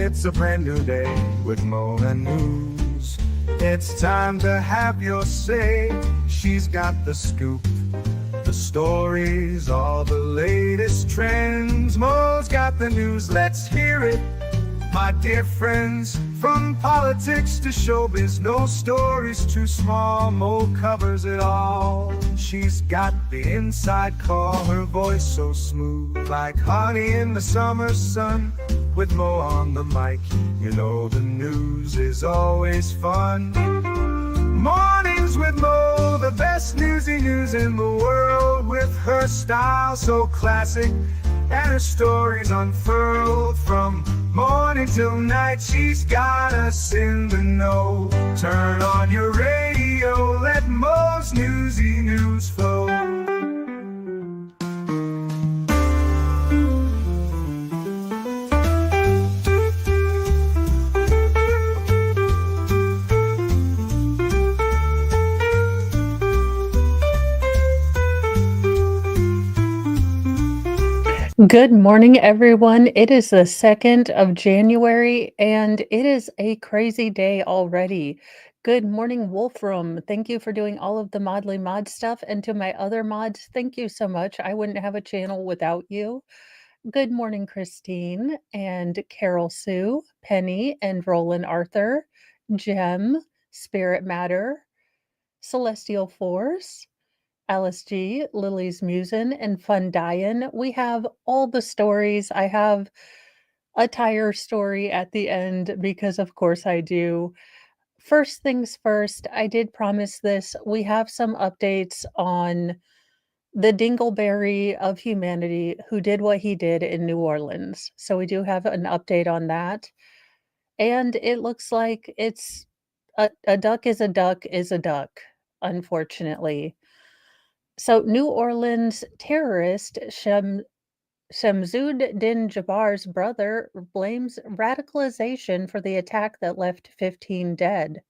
It's a brand new day with Mona News. It's time to have your say. She's got the scoop, the stories, all the latest trends. Mo's got the news, let's hear it, my dear friends. From politics to showbiz, no story's too small. Mo covers it all. She's got the inside call, her voice so smooth, like honey in the summer sun. With Mo on the mic, you know the news is always fun. Mornings with Mo, the best newsy news in the world. With her style so classic and her stories unfurled. From morning till night, she's got us in the know. Turn on your radio, let Mo's newsy news flow. Good morning, everyone. It is the 2nd of January, and it is a crazy day already. Good morning, Wolfram. Thank you for doing all of the Modly Mod stuff. And to my other mods, thank you so much. I wouldn't have a channel without you. Good morning, Christine and Carol Sue, Penny and Roland Arthur, Jem, Spirit Matter, Celestial Force, Alice G, Lily's Musin, and Fun Dian. We have all the stories. I have a tire story at the end because, of course, I do. First things first, I did promise this. We have some updates on the Dingleberry of humanity who did what he did in New Orleans. So we do have an update on that. And it looks like it's a duck is a duck is a duck, unfortunately. So New Orleans terrorist Shamsud Din Jabbar's brother blames radicalization for the attack that left 15 dead.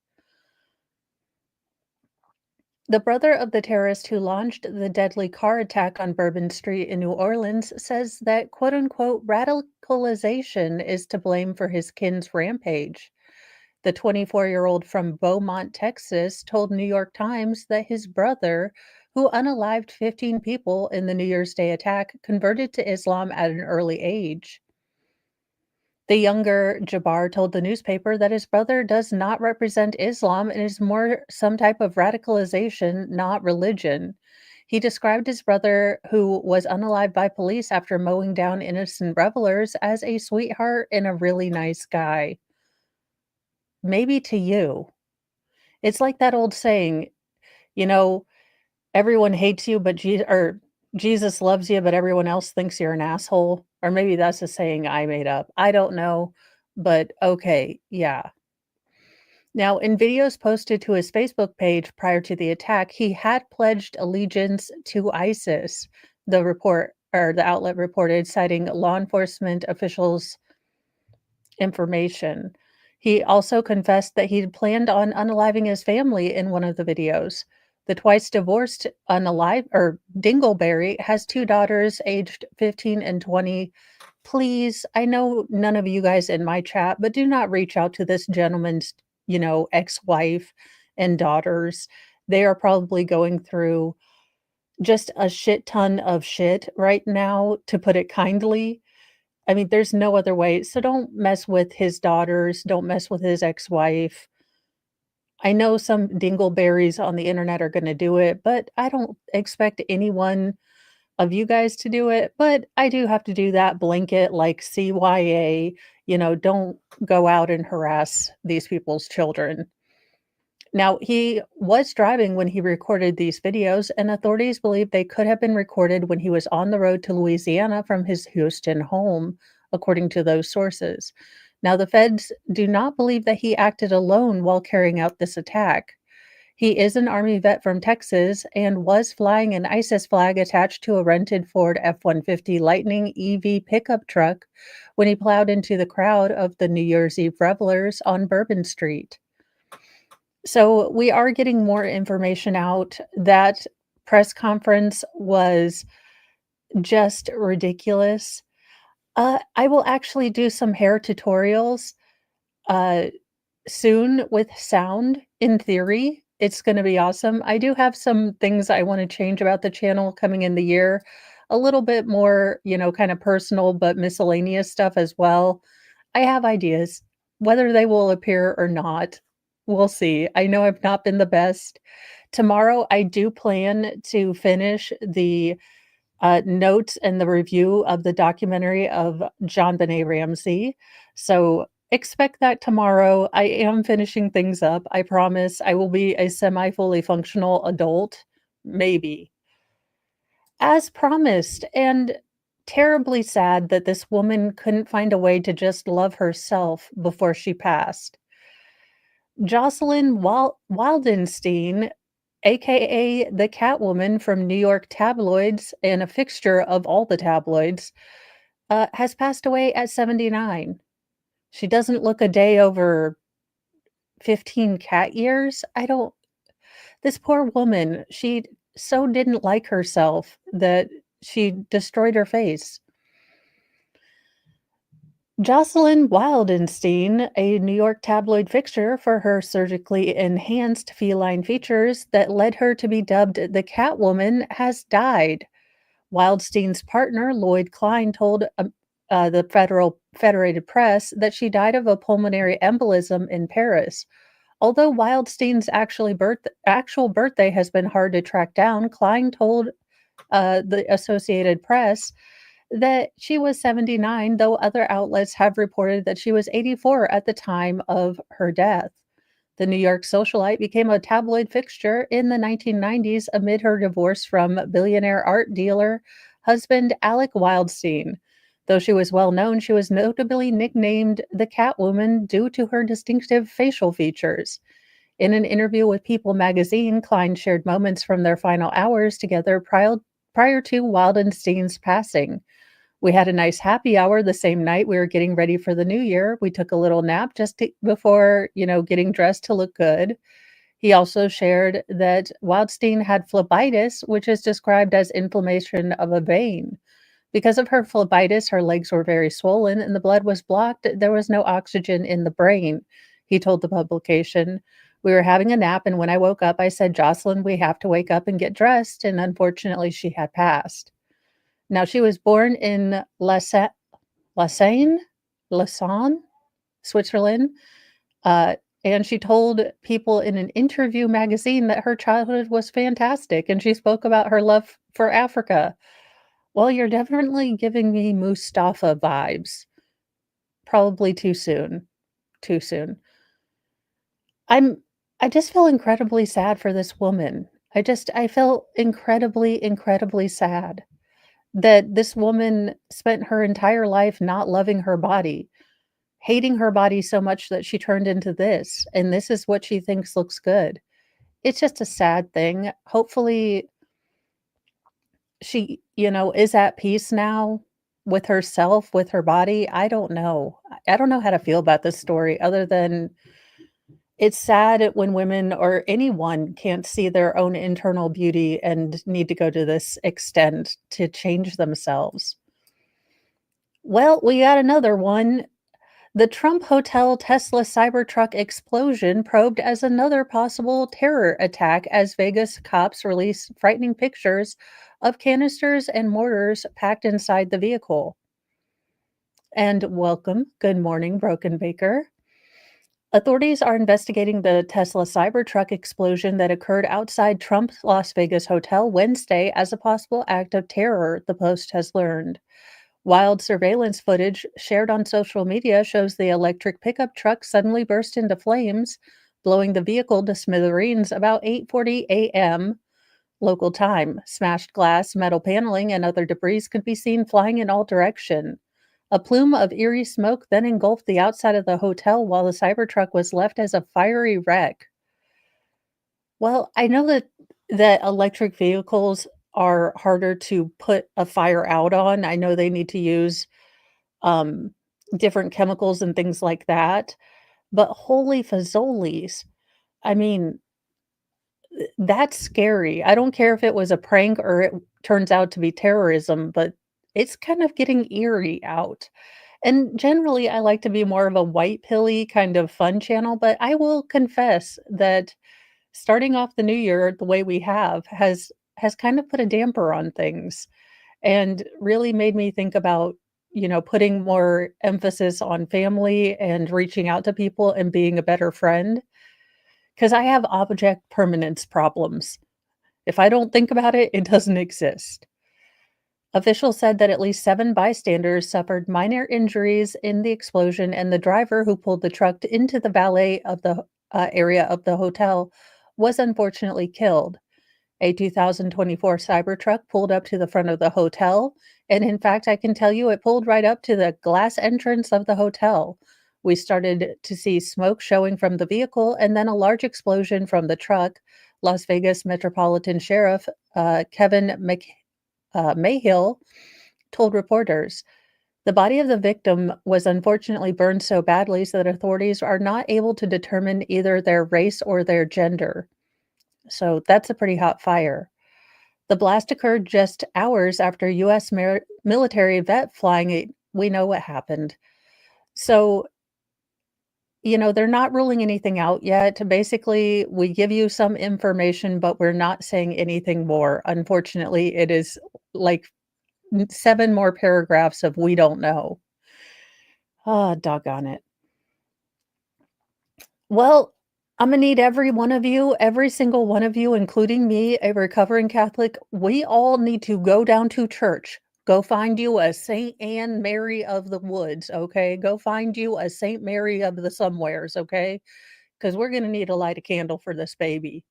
The brother of the terrorist who launched the deadly car attack on Bourbon Street in New Orleans says that quote-unquote radicalization is to blame for his kin's rampage. The 24-year-old from Beaumont, Texas, told New York Times that his brother, who unalived 15 people in the New Year's Day attack, converted to Islam at an early age. The younger Jabbar told the newspaper that his brother does not represent Islam and is more some type of radicalization, not religion. He described his brother, who was unalived by police after mowing down innocent revelers, as a sweetheart and a really nice guy. Maybe to you. It's like that old saying, you know, everyone hates you, but Jesus loves you, but everyone else thinks you're an asshole. Or maybe that's a saying I made up. I don't know, but okay, yeah. Now, in videos posted to his Facebook page prior to the attack, he had pledged allegiance to ISIS, the outlet reported, citing law enforcement officials' information. He also confessed that he'd planned on unaliving his family in one of the videos. The twice divorced Dingleberry has 2 daughters aged 15 and 20. Please, I know none of you guys in my chat, but do not reach out to this gentleman's, ex-wife and daughters. They are probably going through just a shit ton of shit right now, to put it kindly. I mean, there's no other way. So don't mess with his daughters. Don't mess with his ex-wife. I know some dingleberries on the internet are going to do it, but I don't expect any one of you guys to do it. But I do have to do that blanket, like CYA, don't go out and harass these people's children. Now, he was driving when he recorded these videos, and authorities believe they could have been recorded when he was on the road to Louisiana from his Houston home, according to those sources. Now, the feds do not believe that he acted alone while carrying out this attack. He is an Army vet from Texas and was flying an ISIS flag attached to a rented Ford F-150 Lightning EV pickup truck when he plowed into the crowd of the New Year's Eve revelers on Bourbon Street. So we are getting more information out. That press conference was just ridiculous. I will actually do some hair tutorials, uh, soon with sound, in theory. It's gonna be awesome. I do have some things I wanna change about the channel coming in the year. A little bit more, kinda personal, but miscellaneous stuff as well. I have ideas. Whether they will appear or not, we'll see. I know I've not been the best. Tomorrow, I do plan to finish the notes and the review of the documentary of JonBenet Ramsey. So expect that tomorrow. I am finishing things up. I promise I will be a semi fully functional adult, maybe, as promised. And terribly sad that this woman couldn't find a way to just love herself before she passed. Jocelyn Wildenstein, aka the Catwoman from New York tabloids and a fixture of all the tabloids, has passed away at 79. She doesn't look a day over 15 cat years. I don't This poor woman, she so didn't like herself that she destroyed her face. Jocelyn Wildenstein, a New York tabloid fixture for her surgically enhanced feline features that led her to be dubbed the Catwoman, has died. Wildstein's partner, Lloyd Klein, told the Federal Federated Press that she died of a pulmonary embolism in Paris. Although Wildstein's actual birthday has been hard to track down, Klein told the Associated Press that she was 79, though other outlets have reported that she was 84 at the time of her death. The New York socialite became a tabloid fixture in the 1990s amid her divorce from billionaire art dealer husband Alec Wildstein. Though she was well known, she was notably nicknamed the Catwoman due to her distinctive facial features. In an interview with People magazine, Klein shared moments from their final hours together prior to Wildenstein's passing. We had a nice happy hour the same night we were getting ready for the new year. We took a little nap before, getting dressed to look good. He also shared that Wildstein had phlebitis, which is described as inflammation of a vein. Because of her phlebitis, her legs were very swollen and the blood was blocked. There was no oxygen in the brain, he told the publication. We were having a nap, and when I woke up, I said, Jocelyn, we have to wake up and get dressed. And unfortunately, she had passed. Now, she was born in Lausanne, Switzerland, and she told People in an interview magazine that her childhood was fantastic, and she spoke about her love for Africa. Well, you're definitely giving me Mustafa vibes. Probably too soon. Too soon. I just feel incredibly sad for this woman. I feel incredibly, incredibly sad that this woman spent her entire life not loving her body, hating her body so much that she turned into this, and this is what she thinks looks good. It's just a sad thing. Hopefully, she, is at peace now with herself, with her body. I don't know. I don't know how to feel about this story other than it's sad when women or anyone can't see their own internal beauty and need to go to this extent to change themselves. Well, we got another one. The Trump Hotel Tesla Cybertruck explosion probed as another possible terror attack as Vegas cops release frightening pictures of canisters and mortars packed inside the vehicle. And welcome. Good morning, Broken Baker. Authorities are investigating the Tesla Cybertruck explosion that occurred outside Trump's Las Vegas hotel Wednesday as a possible act of terror, the Post has learned. Wild surveillance footage shared on social media shows the electric pickup truck suddenly burst into flames, blowing the vehicle to smithereens about 8:40 a.m. local time. Smashed glass, metal paneling, and other debris could be seen flying in all directions. A plume of eerie smoke then engulfed the outside of the hotel while the Cybertruck was left as a fiery wreck. Well, I know that electric vehicles are harder to put a fire out on. I know they need to use um, different chemicals and things like that, but holy fazoli's. I mean, that's scary. I don't care if it was a prank or it turns out to be terrorism, but It's kind of getting eerie out. And generally, I like to be more of a white pilly kind of fun channel, but I will confess that starting off the new year the way we has kind of put a damper on things and really made me think about, putting more emphasis on family and reaching out to people and being a better friend. Because I have object permanence problems. If I don't think about it, it doesn't exist. Officials said that at least 7 bystanders suffered minor injuries in the explosion, and the driver who pulled the truck into the valet of the area of the hotel was unfortunately killed. A 2024 Cybertruck pulled up to the front of the hotel, and in fact, I can tell you it pulled right up to the glass entrance of the hotel. We started to see smoke showing from the vehicle and then a large explosion from the truck. Las Vegas Metropolitan Sheriff Kevin Mayhill told reporters. The body of the victim was unfortunately burned so badly so that authorities are not able to determine either their race or their gender. So that's a pretty hot fire. The blast occurred just hours after U.S. military vet flying it. We know what happened. So, they're not ruling anything out yet. Basically, we give you some information, but we're not saying anything more. Unfortunately, it is like 7 more paragraphs of we don't know. Ah, doggone it. Well, Imma need every one of you, every single one of you, including me, a recovering Catholic, we all need to go down to church. Go find you a Saint Anne Mary of the Woods, okay? Go find you a Saint Mary of the somewheres, okay? Because 'Cause we're gonna need to light a candle for this baby.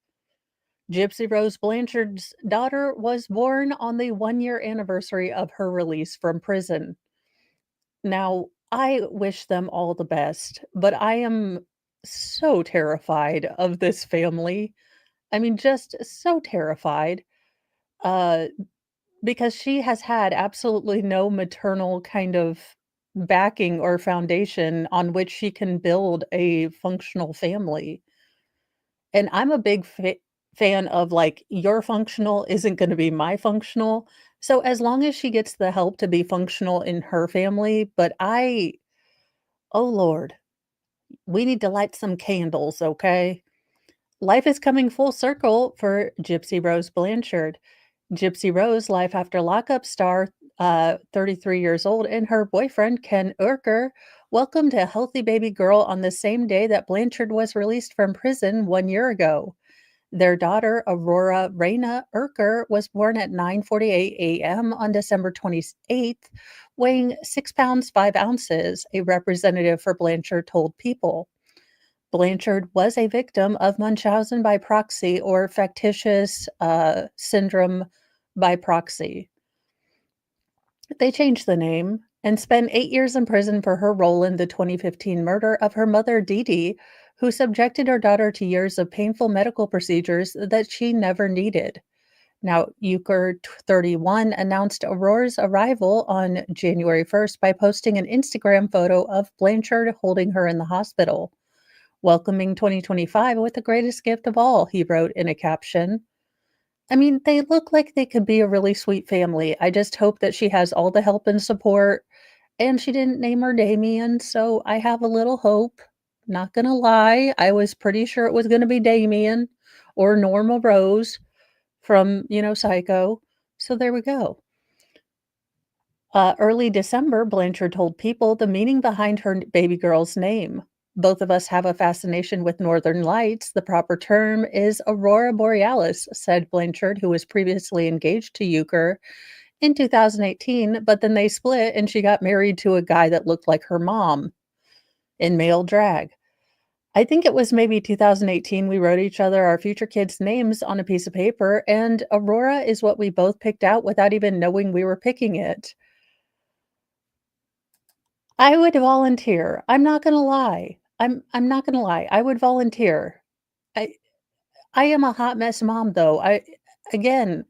Gypsy Rose Blanchard's daughter was born on the 1-year anniversary of her release from prison. Now, I wish them all the best, but I am so terrified of this family. I mean, just so terrified, uh, because she has had absolutely no maternal kind of backing or foundation on which she can build a functional family. And I'm a big fan of, like, your functional isn't gonna be my functional. So as long as she gets the help to be functional in her family, but oh lord, we need to light some candles, okay? Life is coming full circle for Gypsy Rose Blanchard. Gypsy Rose, Life After Lockup star, 33 years old, and her boyfriend, Ken Urker, welcomed a healthy baby girl on the same day that Blanchard was released from prison 1 year ago. Their daughter, Aurora Raina Urker, was born at 9:48 a.m. on December 28th, weighing 6 pounds 5 ounces, a representative for Blanchard told People. Blanchard was a victim of Munchausen by proxy or factitious syndrome by proxy. They changed the name and spent 8 years in prison for her role in the 2015 murder of her mother, Dee Dee, who subjected her daughter to years of painful medical procedures that she never needed. Now, Euchre 31 announced Aurora's arrival on January 1st by posting an Instagram photo of Blanchard holding her in the hospital. Welcoming 2025 with the greatest gift of all, he wrote in a caption. I mean, they look like they could be a really sweet family. I just hope that she has all the help and support. And she didn't name her Damien, so I have a little hope. Not gonna lie, I was pretty sure it was gonna be Damien or Norma Rose from, Psycho. So there we go. Early December, Blanchard told People the meaning behind her baby girl's name. Both of us have a fascination with northern lights. The proper term is Aurora Borealis, said Blanchard, who was previously engaged to Euchre in 2018, but then they split and she got married to a guy that looked like her mom in male drag. I think it was maybe 2018 we wrote each other our future kids' names on a piece of paper, and Aurora is what we both picked out without even knowing we were picking it. I would volunteer. I'm not gonna lie. I'm not gonna lie. I would volunteer. I I am a hot mess mom though. Again,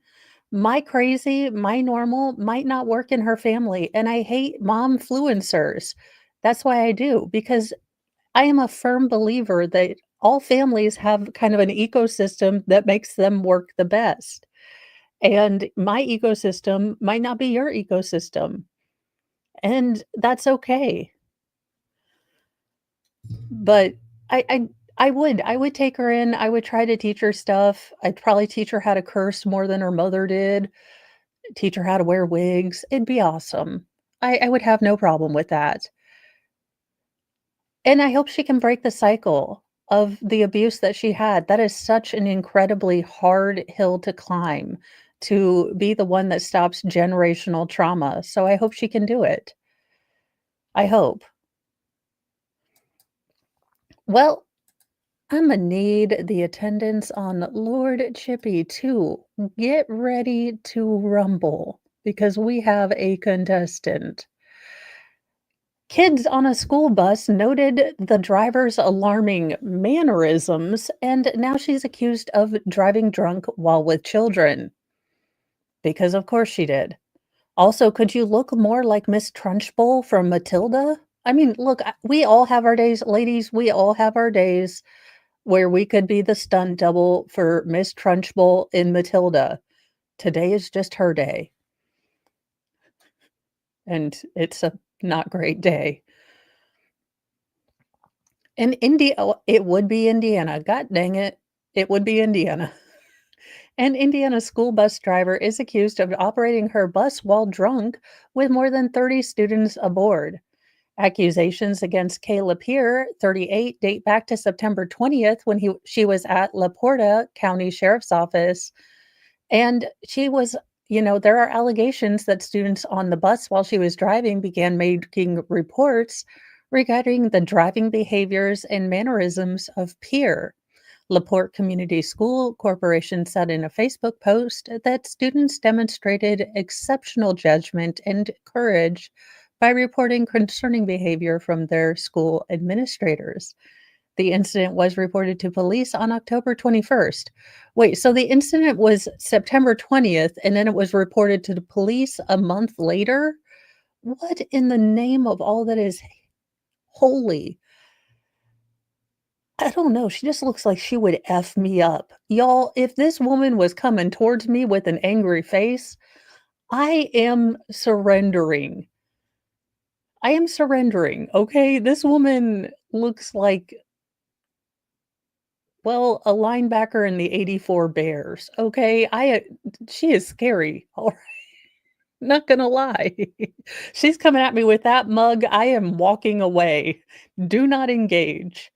my crazy, my normal might not work in her family, and I hate mom fluencers. That's why I do, because I am a firm believer that all families have kind of an ecosystem that makes them work the best. And my ecosystem might not be your ecosystem, and that's okay. But I I I would take her in, I would try to teach her stuff. I'd probably teach her how to curse more than her mother did, teach her how to wear wigs. It'd be awesome. I would have no problem with that. And I hope she can break the cycle of the abuse that she had. That is such an incredibly hard hill to climb, to be the one that stops generational trauma. So I hope she can do it. I hope. Well, Imma need the attendance on Lord Chippy to get ready to rumble because we have a contestant. Kids on a school bus noted the driver's alarming mannerisms, and now she's accused of driving drunk while with children. Because of course she did. Also, could you look more like Miss Trunchbull from Matilda? I mean, look, we all have our days, ladies, we all have our days where we could be the stunt double for Miss Trunchbull in Matilda. Today is just her day, and it's a not great day. And it would be Indiana, god dang it, it would be Indiana. An Indiana school bus driver is accused of operating her bus while drunk with more than 30 students aboard. Accusations against Kayla Peer, 38, date back to September 20th when she was at La Porta County Sheriff's Office. And she was, there are allegations that students on the bus while she was driving began making reports regarding the driving behaviors and mannerisms of Peer. LaPorte Community School Corporation said in a Facebook post that students demonstrated exceptional judgment and courage by reporting concerning behavior from their school administrators. The incident was reported to police on October 21st. Wait, so the incident was September 20th, and then it was reported to the police a month later? What in the name of all that is holy? I don't know, she just looks like she would F me up. Y'all, if this woman was coming towards me with an angry face, I am surrendering. I am surrendering, okay? This woman looks like, well, a linebacker in the '84 Bears, okay? She is scary, alright? Not gonna lie. She's coming at me with that mug, I am walking away. Do not engage.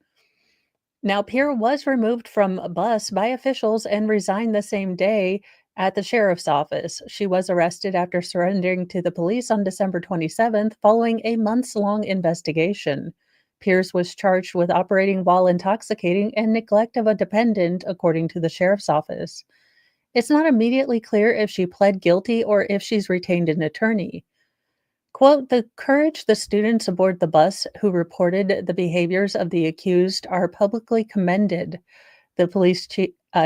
Now, Pierre was removed from a bus by officials and resigned the same day at the sheriff's office. She was arrested after surrendering to the police on December 27th following a months-long investigation. Pierce was charged with operating while intoxicating and neglect of a dependent, according to the sheriff's office. It's not immediately clear if she pled guilty or if she's retained an attorney. Quote, the courage the students aboard the bus who reported the behaviors of the accused are publicly commended. The police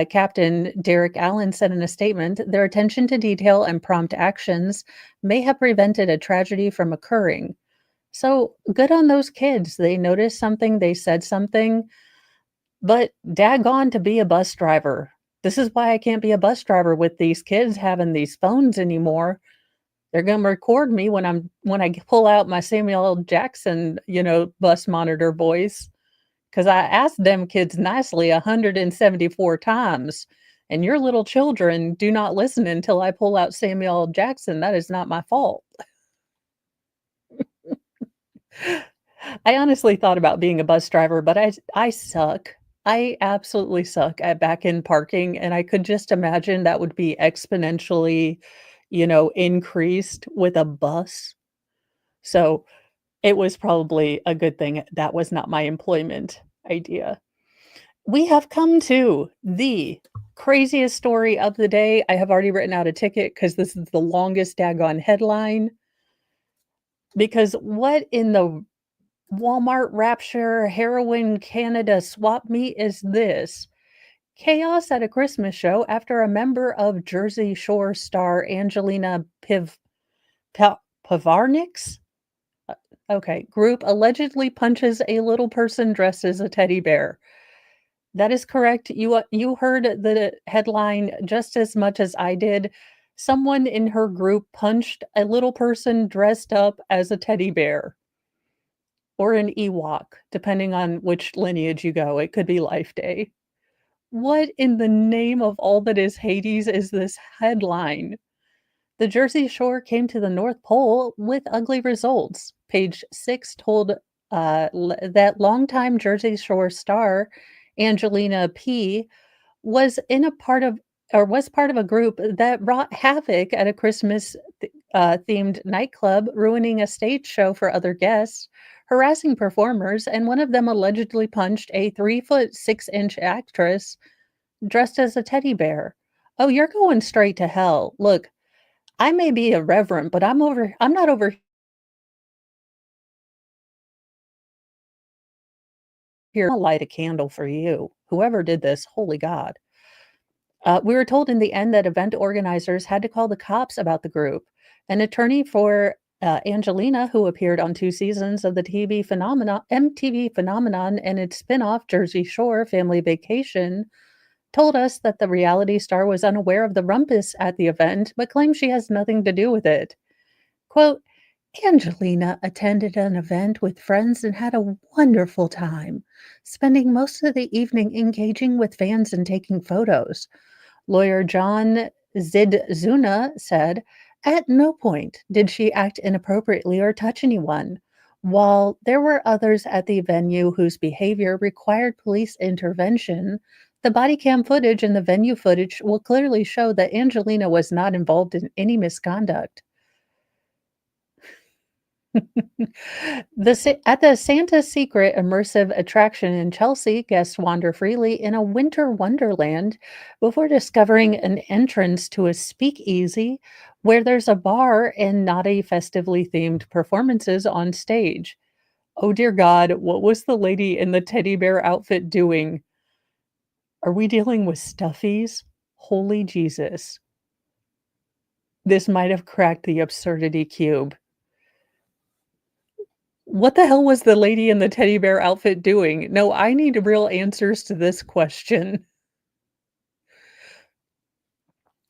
captain, Derek Allen, said in a statement, their attention to detail and prompt actions may have prevented a tragedy from occurring. So good on those kids. They noticed something, they said something, but daggone to be a bus driver. This is why I can't be a bus driver with these kids having these phones anymore. They're gonna record me when I pull out my Samuel L. Jackson, bus monitor voice, because I asked them kids nicely 174 times, and your little children do not listen until I pull out Samuel L. Jackson. That is not my fault. I honestly thought about being a bus driver, but I suck. I absolutely suck at back-end parking, and I could just imagine that would be exponentially, increased with a bus. So, it was probably a good thing that was not my employment idea. We have come to the craziest story of the day. I have already written out a ticket because this is the longest daggone headline. Because what in the Walmart Rapture Heroin Canada swap meet is this? Chaos at a Christmas show after a member of Jersey Shore star Angelina Pavarnik's group allegedly punches a little person dressed as a teddy bear. That is correct. You heard the headline just as much as I did. Someone in her group punched a little person dressed up as a teddy bear or an Ewok, depending on which lineage you go. It could be Life Day. What in the name of all that is Hades is this headline? The Jersey Shore came to the North Pole with ugly results. Page 6 told that longtime Jersey Shore star Angelina P was in a part of or was part of a group that wrought havoc at a Christmas themed nightclub, ruining a stage show for other guests, harassing performers, and one of them allegedly punched a 3'6" actress dressed as a teddy bear. Oh, you're going straight to hell. Look, I may be irreverent, but I'm not over here to light a candle for you. Whoever did this, holy God. We were told in the end that event organizers had to call the cops about the group. An attorney for Angelina, who appeared on 2 seasons of the MTV phenomenon and its spin-off Jersey Shore Family Vacation, told us that the reality star was unaware of the rumpus at the event, but claims she has nothing to do with it. Quote, Angelina attended an event with friends and had a wonderful time, spending most of the evening engaging with fans and taking photos. Lawyer John Zidzuna said, at no point did she act inappropriately or touch anyone. While there were others at the venue whose behavior required police intervention, the body cam footage and the venue footage will clearly show that Angelina was not involved in any misconduct. At the Santa Secret immersive attraction in Chelsea, guests wander freely in a winter wonderland before discovering an entrance to a speakeasy where there's a bar and naughty festively themed performances on stage. Oh dear God, what was the lady in the teddy bear outfit doing? Are we dealing with stuffies? Holy Jesus. This might have cracked the absurdity cube. What the hell was the lady in the teddy bear outfit doing? No, I need real answers to this question.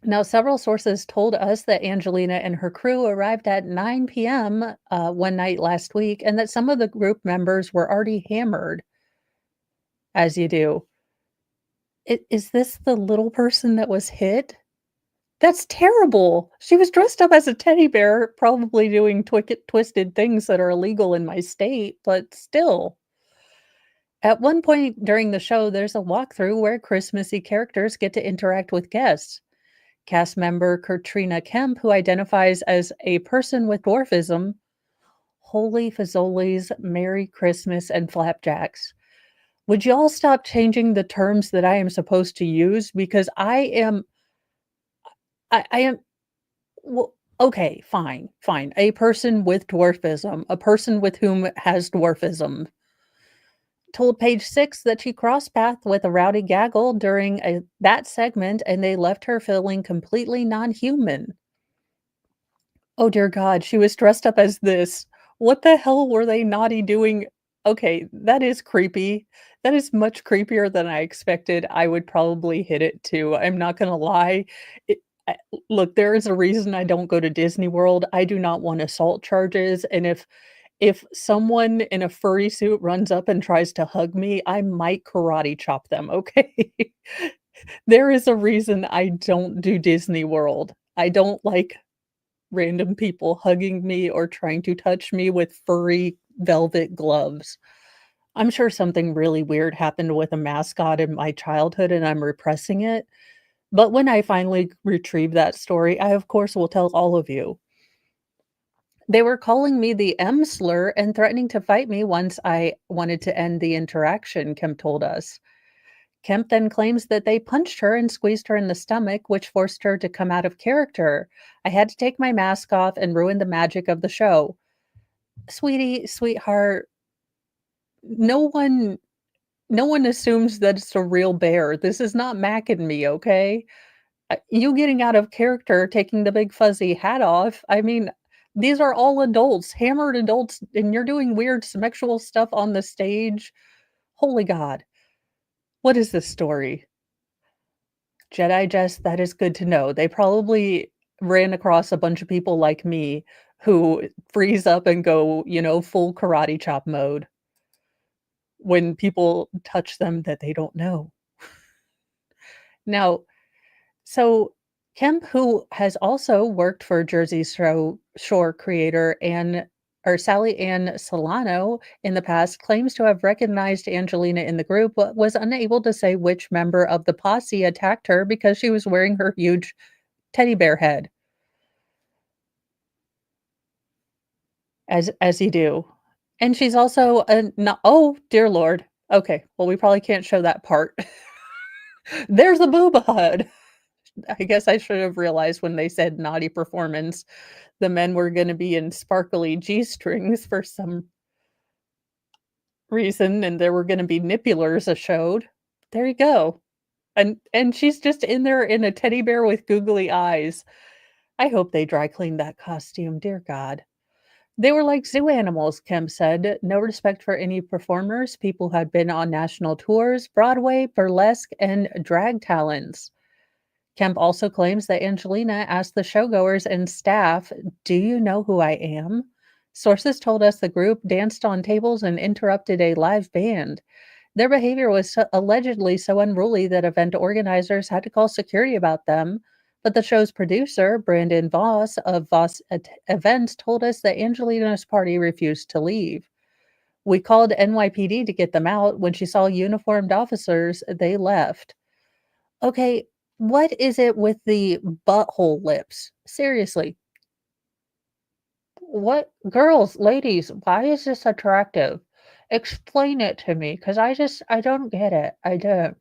Now, several sources told us that Angelina and her crew arrived at 9 p.m. One night last week, and that some of the group members were already hammered, as you do. Is this the little person that was hit? That's terrible. She was dressed up as a teddy bear, probably doing twisted things that are illegal in my state, but still. At one point during the show, there's a walkthrough where Christmassy characters get to interact with guests. Cast member Katrina Kemp, who identifies as a person with dwarfism, holy fazoli's, Merry Christmas, and flapjacks. Would you all stop changing the terms that I am supposed to use? Because I am, well, okay, fine. A person with dwarfism, a person with whom has dwarfism, told Page 6 that she crossed paths with a rowdy gaggle during that segment and they left her feeling completely non-human. Oh dear God, she was dressed up as this. What the hell were they naughty doing? Okay, that is creepy. That is much creepier than I expected. I would probably hit it too. I'm not gonna lie. It, look, there is a reason I don't go to Disney World. I do not want assault charges, and if someone in a furry suit runs up and tries to hug me, I might karate chop them, okay? There is a reason I don't do Disney World. I don't like random people hugging me or trying to touch me with furry velvet gloves. I'm sure something really weird happened with a mascot in my childhood and I'm repressing it. But when I finally retrieve that story, I of course will tell all of you. They were calling me the M slur and threatening to fight me once I wanted to end the interaction, Kemp told us. Kemp then claims that they punched her and squeezed her in the stomach, which forced her to come out of character. I had to take my mask off and ruin the magic of the show. Sweetie, sweetheart, no one assumes that it's a real bear. This is not Mac and me, okay? You getting out of character, taking the big fuzzy hat off. I mean, these are all adults, hammered adults, and you're doing weird sexual stuff on the stage. Holy God. What is this story? Jedi Jess, that is good to know. They probably ran across a bunch of people like me who freeze up and go, full karate chop mode when people touch them that they don't know. Now, so Kemp, who has also worked for Jersey Shore creator Sally Ann Solano in the past, claims to have recognized Angelina in the group, but was unable to say which member of the posse attacked her because she was wearing her huge teddy bear head, as you do. And she's also a no oh, dear Lord. Okay, well, we probably can't show that part. There's a boob head. I guess I should have realized when they said naughty performance, the men were gonna be in sparkly G-strings for some reason, and there were gonna be nipulars showed. There you go. And she's just in there in a teddy bear with googly eyes. I hope they dry cleaned that costume, dear God. They were like zoo animals, Kemp said. No respect for any performers, people who had been on national tours, Broadway, burlesque, and drag talents. Kemp also claims that Angelina asked the showgoers and staff, "Do you know who I am?" Sources told us the group danced on tables and interrupted a live band. Their behavior was allegedly so unruly that event organizers had to call security about them. But the show's producer, Brandon Voss of Voss Events, told us that Angelina's party refused to leave. We called NYPD to get them out. When she saw uniformed officers, they left. Okay, what is it with the butthole lips? Seriously. What girls, ladies, why is this attractive? Explain it to me, because I don't get it. I don't.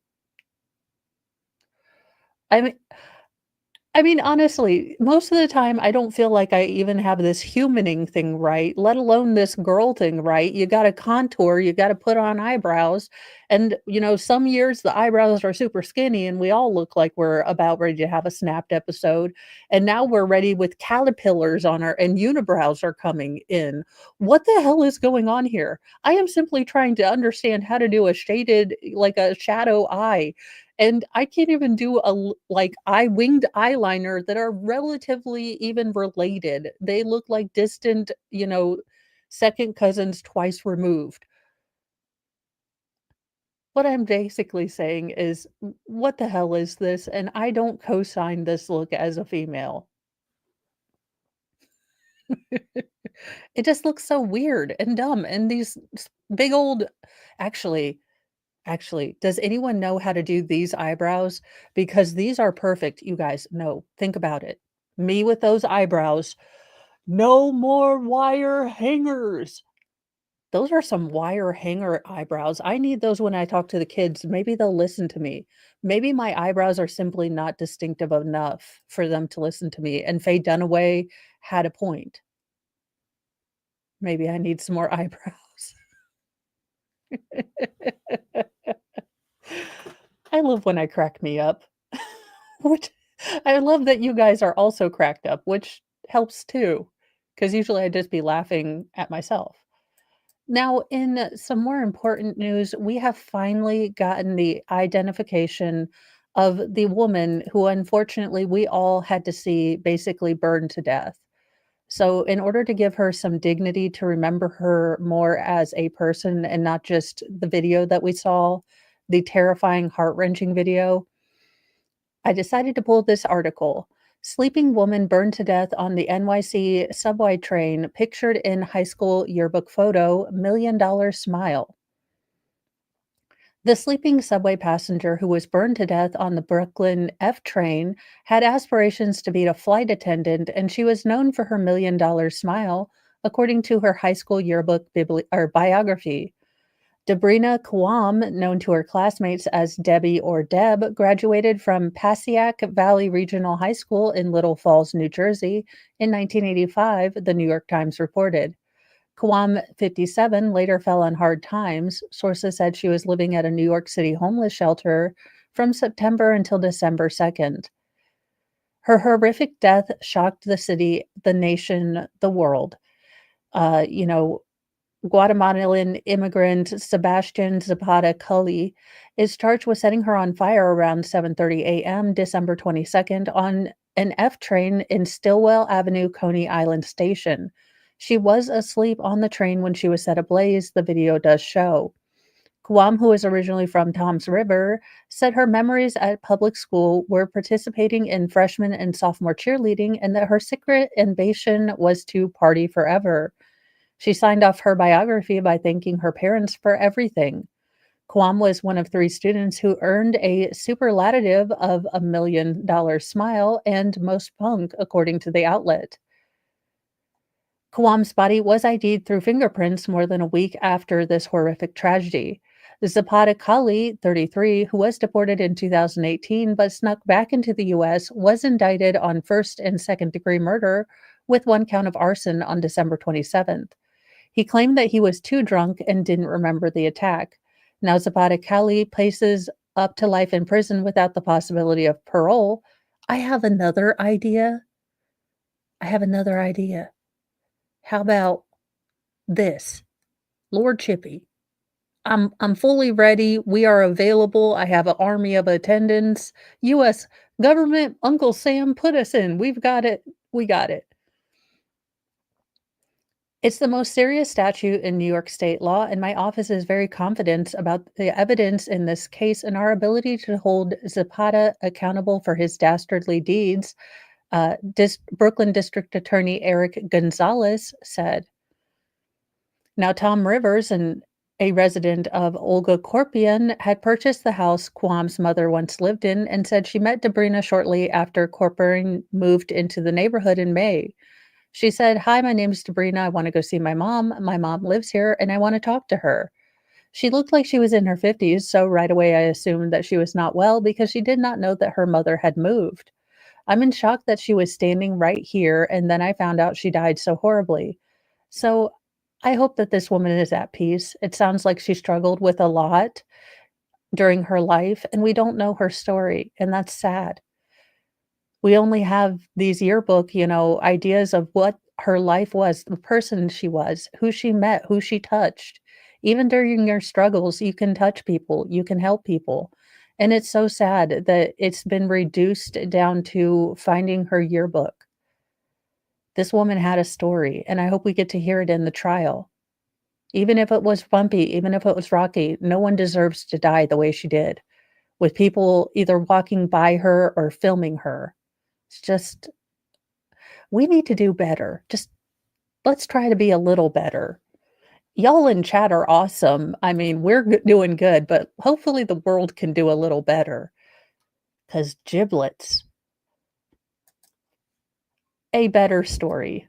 I mean, honestly, most of the time, I don't feel like I even have this humaning thing right, let alone this girl thing right. You gotta contour, you gotta put on eyebrows, and, some years the eyebrows are super skinny, and we all look like we're about ready to have a snapped episode, and now we're ready with caterpillars on our and unibrows are coming in. What the hell is going on here? I am simply trying to understand how to do a shaded like a shadow eye, and I can't even do winged eyeliner that are relatively even related. They look like distant, second cousins twice removed. What I'm basically saying is, what the hell is this? And I don't co-sign this look as a female. It just looks so weird and dumb, and these big old actually Actually, does anyone know how to do these eyebrows? Because these are perfect, you guys. No, think about it. Me with those eyebrows. No more wire hangers. Those are some wire hanger eyebrows. I need those when I talk to the kids. Maybe they'll listen to me. Maybe my eyebrows are simply not distinctive enough for them to listen to me. And Faye Dunaway had a point. Maybe I need some more eyebrows. I love when I crack me up. Which I love that you guys are also cracked up, which helps too, because usually I'd just be laughing at myself. Now, in some more important news, we have finally gotten the identification of the woman who unfortunately we all had to see basically burned to death. So, in order to give her some dignity, to remember her more as a person and not just the video that we saw, the terrifying, heart wrenching video, I decided to pull this article. Sleeping woman burned to death on the NYC subway train, pictured in high school yearbook photo, $1 million smile. The sleeping subway passenger who was burned to death on the Brooklyn F train had aspirations to be a flight attendant, and she was known for her $1 million smile, according to her high school yearbook biography. Debrina Kawam, known to her classmates as Debbie or Deb, graduated from Passaic Valley Regional High School in Little Falls, New Jersey in 1985, the New York Times reported. Kawam, 57, later fell on hard times. Sources said she was living at a New York City homeless shelter from September until December 2nd. Her horrific death shocked the city, the nation, the world. You know, Guatemalan immigrant Sebastian Zapata Cully is charged with setting her on fire around 7:30 a.m. December 22nd on an F train in Stillwell Avenue, Coney Island Station. She was asleep on the train when she was set ablaze, the video does show. Kawam, who is originally from Toms River, said her memories at public school were participating in freshman and sophomore cheerleading and that her secret ambition was to party forever. She signed off her biography by thanking her parents for everything. Kawam was one of 3 students who earned a superlative of $1 million smile and most punk, according to the outlet. Kawam's body was ID'd through fingerprints more than a week after this horrific tragedy. Zapata Kali, 33, who was deported in 2018 but snuck back into the U.S., was indicted on first and second degree murder with 1 count of arson on December 27th. He claimed that he was too drunk and didn't remember the attack. Now Zapata Kali faces up to life in prison without the possibility of parole. I have another idea. How about this? Lord Chippy, I'm fully ready. We are available. I have an army of attendants. U.S. government, Uncle Sam, put us in. We've got it. We got it. It's the most serious statute in New York state law, and my office is very confident about the evidence in this case and our ability to hold Zapata accountable for his dastardly deeds, Brooklyn District Attorney Eric Gonzalez said. Now, Tom Rivers, a resident of Olga Korpian, had purchased the house Kawam's mother once lived in and said she met Debrina shortly after Korpian moved into the neighborhood in May. She said, "Hi, my name is Debrina. I want to go see my mom. My mom lives here and I want to talk to her." She looked like she was in her 50s, so right away I assumed that she was not well because she did not know that her mother had moved. I'm in shock that she was standing right here and then I found out she died so horribly. So I hope that this woman is at peace. It sounds like she struggled with a lot during her life and we don't know her story, and that's sad. We only have these yearbook, ideas of what her life was, the person she was, who she met, who she touched. Even during your struggles, you can touch people, you can help people. And it's so sad that it's been reduced down to finding her yearbook. This woman had a story, and I hope we get to hear it in the trial. Even if it was bumpy, even if it was rocky, no one deserves to die the way she did, with people either walking by her or filming her. It's just, we need to do better. Just let's try to be a little better. Y'all in chat are awesome. I mean, we're doing good, but hopefully the world can do a little better. Because giblets. A better story.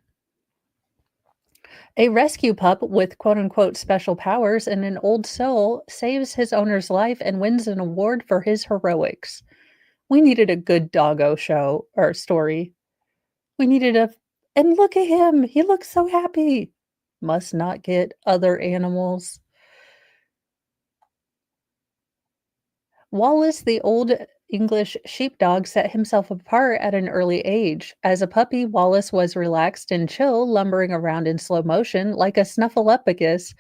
A rescue pup with quote unquote special powers and an old soul saves his owner's life and wins an award for his heroics. We needed a good doggo show or story. We needed and look at him. He looks so happy. Must not get other animals. Wallace, the old English sheepdog, set himself apart at an early age. As a puppy, Wallace was relaxed and chill, lumbering around in slow motion like a snuffleupagus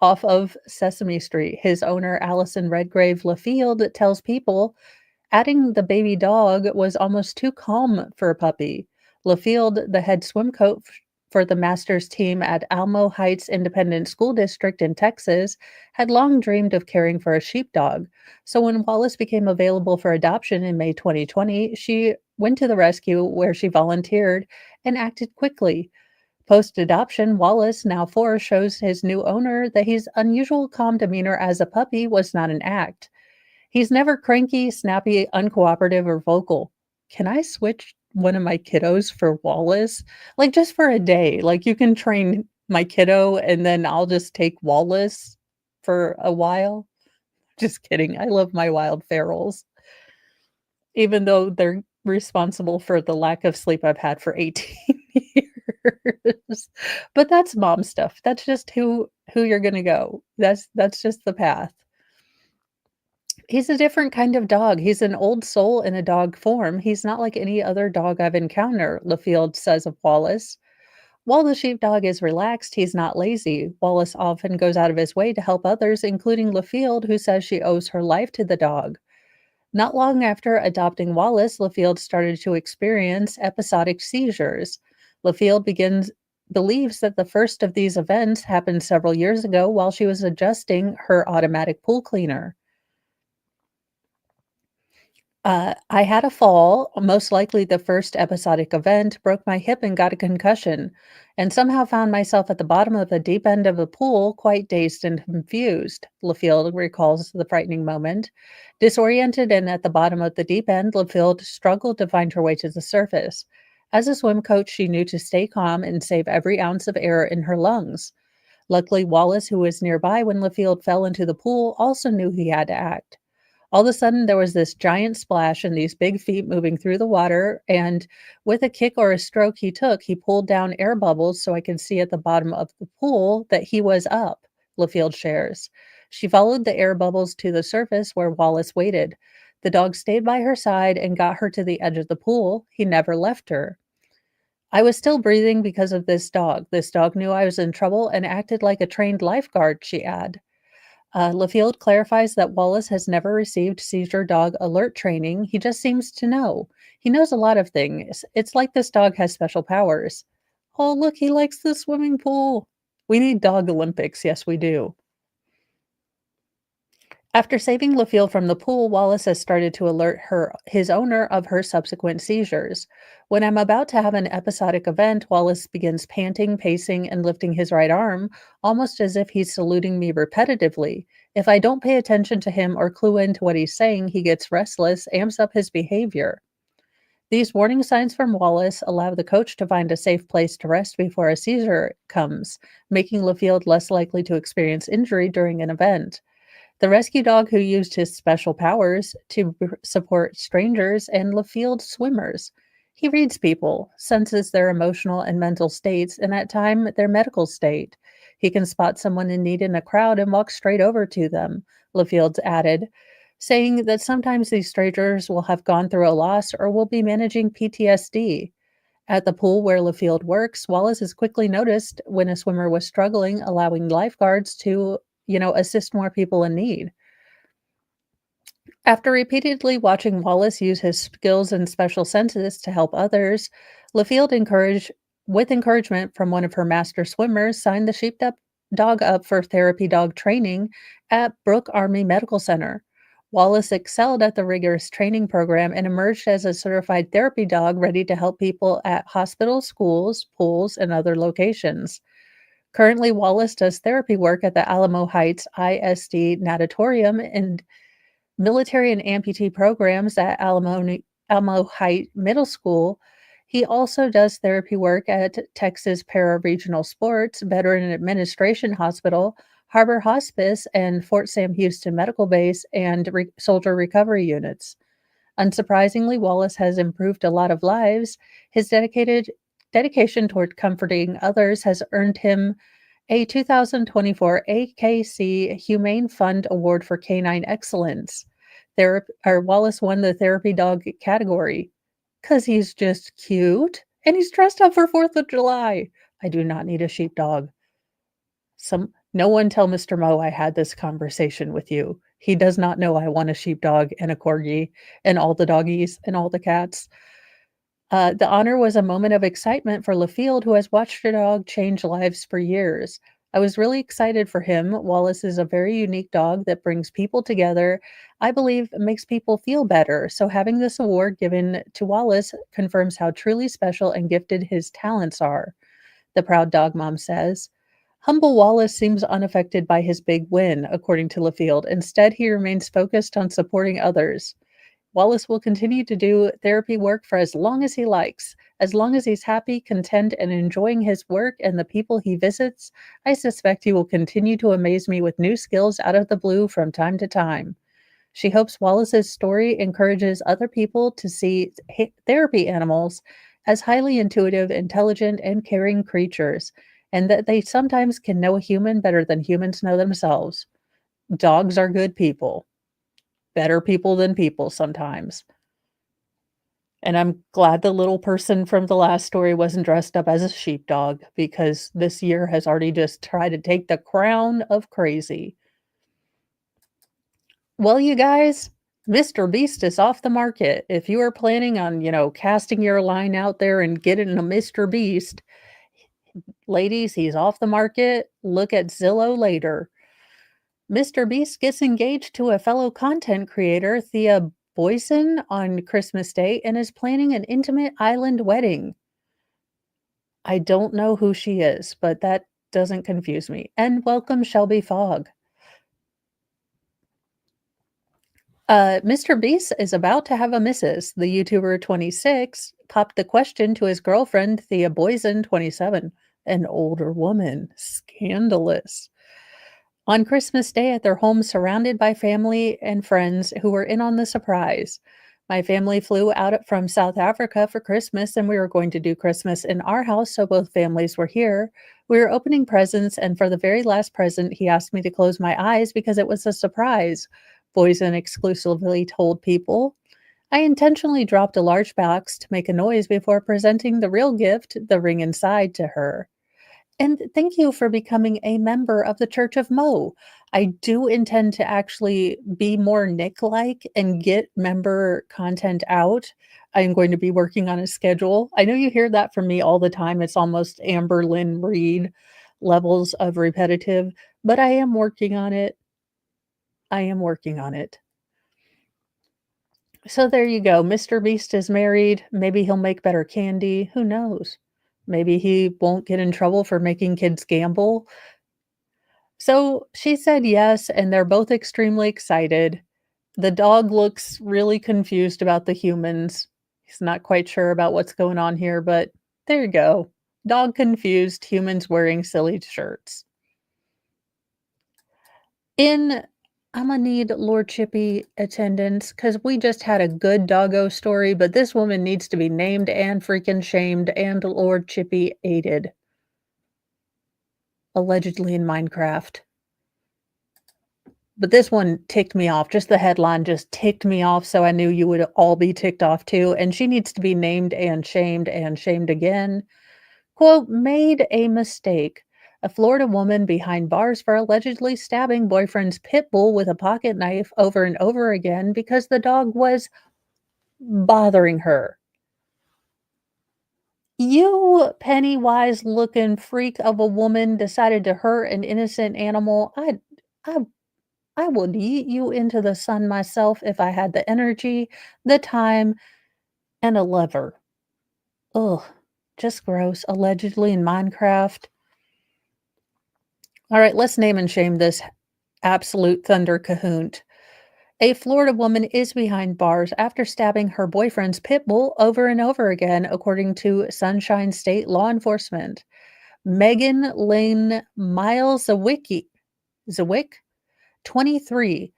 off of Sesame Street. His owner, Allison Redgrave Lafield, tells people adding the baby dog was almost too calm for a puppy. Lafield, the head swim coach for the Masters team at Alamo Heights Independent School District in Texas, had long dreamed of caring for a sheepdog. So when Wallace became available for adoption in May 2020, she went to the rescue where she volunteered and acted quickly. Post-adoption, Wallace, now 4, shows his new owner that his unusual calm demeanor as a puppy was not an act. He's never cranky, snappy, uncooperative, or vocal. Can I switch one of my kiddos for Wallace? Like, just for a day. Like, you can train my kiddo and then I'll just take Wallace for a while. Just kidding. I love my wild ferals. Even though they're responsible for the lack of sleep I've had for 18 years. But that's mom stuff. That's just who you're gonna go. That's just the path. He's a different kind of dog. He's an old soul in a dog form. He's not like any other dog I've encountered, Lafield says of Wallace. While the sheepdog is relaxed, he's not lazy. Wallace often goes out of his way to help others, including LaField, who says she owes her life to the dog. Not long after adopting Wallace, LaField started to experience episodic seizures. LaField believes that the first of these events happened several years ago while she was adjusting her automatic pool cleaner. I had a fall, most likely the first episodic event, broke my hip and got a concussion, and somehow found myself at the bottom of the deep end of a pool, quite dazed and confused. LaField recalls the frightening moment. Disoriented and at the bottom of the deep end, LaField struggled to find her way to the surface. As a swim coach, she knew to stay calm and save every ounce of air in her lungs. Luckily, Wallace, who was nearby when LaField fell into the pool, also knew he had to act. All of a sudden, there was this giant splash and these big feet moving through the water. And with a kick or a stroke he took, he pulled down air bubbles so I could see at the bottom of the pool that he was up, LaField shares. She followed the air bubbles to the surface where Wallace waited. The dog stayed by her side and got her to the edge of the pool. He never left her. I was still breathing because of this dog. This dog knew I was in trouble and acted like a trained lifeguard, she adds. LaField clarifies that Wallace has never received seizure dog alert training. He just seems to know. He knows a lot of things. It's like this dog has special powers. Oh, look, he likes the swimming pool. We need dog Olympics. Yes, we do. After saving LaField from the pool, Wallace has started to alert his owner of her subsequent seizures. When I'm about to have an episodic event, Wallace begins panting, pacing, and lifting his right arm, almost as if he's saluting me repetitively. If I don't pay attention to him or clue into what he's saying, he gets restless, amps up his behavior. These warning signs from Wallace allow the coach to find a safe place to rest before a seizure comes, making LaField less likely to experience injury during an event. The rescue dog who used his special powers to support strangers and LaField swimmers. He reads people, senses their emotional and mental states, and at times their medical state. He can spot someone in need in a crowd and walk straight over to them, LaField added, saying that sometimes these strangers will have gone through a loss or will be managing PTSD. At the pool where LaField works, Wallace has quickly noticed when a swimmer was struggling, allowing lifeguards to assist more people in need. After repeatedly watching Wallace use his skills and special senses to help others, LaField with encouragement from one of her master swimmers, signed the sheepdog up for therapy dog training at Brooke Army Medical Center. Wallace excelled at the rigorous training program and emerged as a certified therapy dog ready to help people at hospitals, schools, pools, and other locations. Currently, Wallace does therapy work at the Alamo Heights ISD Natatorium and military and amputee programs at Alamo Heights Middle School. He also does therapy work at Texas Para-Regional Sports, Veteran Administration Hospital, Harbor Hospice, and Fort Sam Houston Medical Base and soldier recovery units. Unsurprisingly, Wallace has improved a lot of lives. His dedication toward comforting others has earned him a 2024 AKC Humane Fund Award for Canine Excellence. Wallace won the therapy dog category because he's just cute and he's dressed up for 4th of July. I do not need a sheepdog. No one tell Mr. Mo I had this conversation with you. He does not know I want a sheepdog and a corgi and all the doggies and all the cats. The honor was a moment of excitement for LaField, who has watched her dog change lives for years. I was really excited for him. Wallace is a very unique dog that brings people together. I believe it makes people feel better. So having this award given to Wallace confirms how truly special and gifted his talents are, the proud dog mom says. Humble Wallace seems unaffected by his big win, according to LaField. Instead, he remains focused on supporting others. Wallace will continue to do therapy work for as long as he likes. As long as he's happy, content, and enjoying his work and the people he visits, I suspect he will continue to amaze me with new skills out of the blue from time to time. She hopes Wallace's story encourages other people to see therapy animals as highly intuitive, intelligent, and caring creatures, and that they sometimes can know a human better than humans know themselves. Dogs are good people. Better people than people sometimes. And I'm glad the little person from the last story wasn't dressed up as a sheepdog because this year has already just tried to take the crown of crazy. Well, you guys, MrBeast is off the market. If you are planning on, casting your line out there and getting a MrBeast, ladies, he's off the market. Look at Zillow later. MrBeast gets engaged to a fellow content creator, Thea Boyson, on Christmas Day and is planning an intimate island wedding. I don't know who she is, but that doesn't confuse me. And welcome, Shelby Fogg. MrBeast is about to have a missus. The YouTuber 26 popped the question to his girlfriend, Thea Boyson, 27, an older woman. Scandalous. On Christmas Day at their home, surrounded by family and friends who were in on the surprise. My family flew out from South Africa for Christmas, and we were going to do Christmas in our house, so both families were here. We were opening presents, and for the very last present, he asked me to close my eyes because it was a surprise. Boyson exclusively told People. I intentionally dropped a large box to make a noise before presenting the real gift, the ring inside, to her. And thank you for becoming a member of the Church of Mo. I do intend to actually be more Nick-like and get member content out. I'm going to be working on a schedule. I know you hear that from me all the time. It's almost Amber Lynn Reed levels of repetitive, but I am working on it. I am working on it. So there you go. MrBeast is married. Maybe he'll make better candy. Who knows? Maybe he won't get in trouble for making kids gamble. So she said yes, and they're both extremely excited. The dog looks really confused about the humans. He's not quite sure about what's going on here, but there you go. Dog confused, humans wearing silly shirts. I'm gonna need Lord Chippy attendance because we just had a good doggo story, but this woman needs to be named and freaking shamed and Lord Chippy aided. Allegedly in Minecraft. But this one ticked me off. Just the headline just ticked me off, so I knew you would all be ticked off too. And she needs to be named and shamed again. Quote, made a mistake. A Florida woman behind bars for allegedly stabbing boyfriend's pit bull with a pocket knife over and over again because the dog was bothering her. You Pennywise looking freak of a woman decided to hurt an innocent animal. I would yeet you into the sun myself if I had the energy, the time, and a lever. Ugh, just gross. Allegedly in Minecraft. All right, let's name and shame this absolute thunder cahoot. A Florida woman is behind bars after stabbing her boyfriend's pit bull over and over again, according to Sunshine State law enforcement. Megan Lynn Miles Zawick, 23.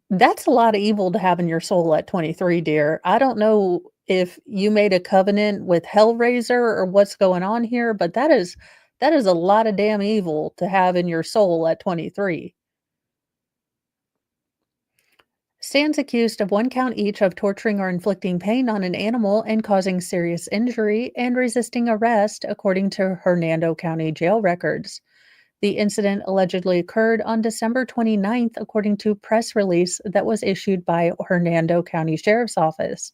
That's a lot of evil to have in your soul at 23, dear. I don't know if you made a covenant with Hellraiser or what's going on here, but that is a lot of damn evil to have in your soul at 23. Stands accused of 1 count each of torturing or inflicting pain on an animal and causing serious injury and resisting arrest, according to Hernando County jail records. The incident allegedly occurred on December 29th, according to a press release that was issued by Hernando County Sheriff's Office.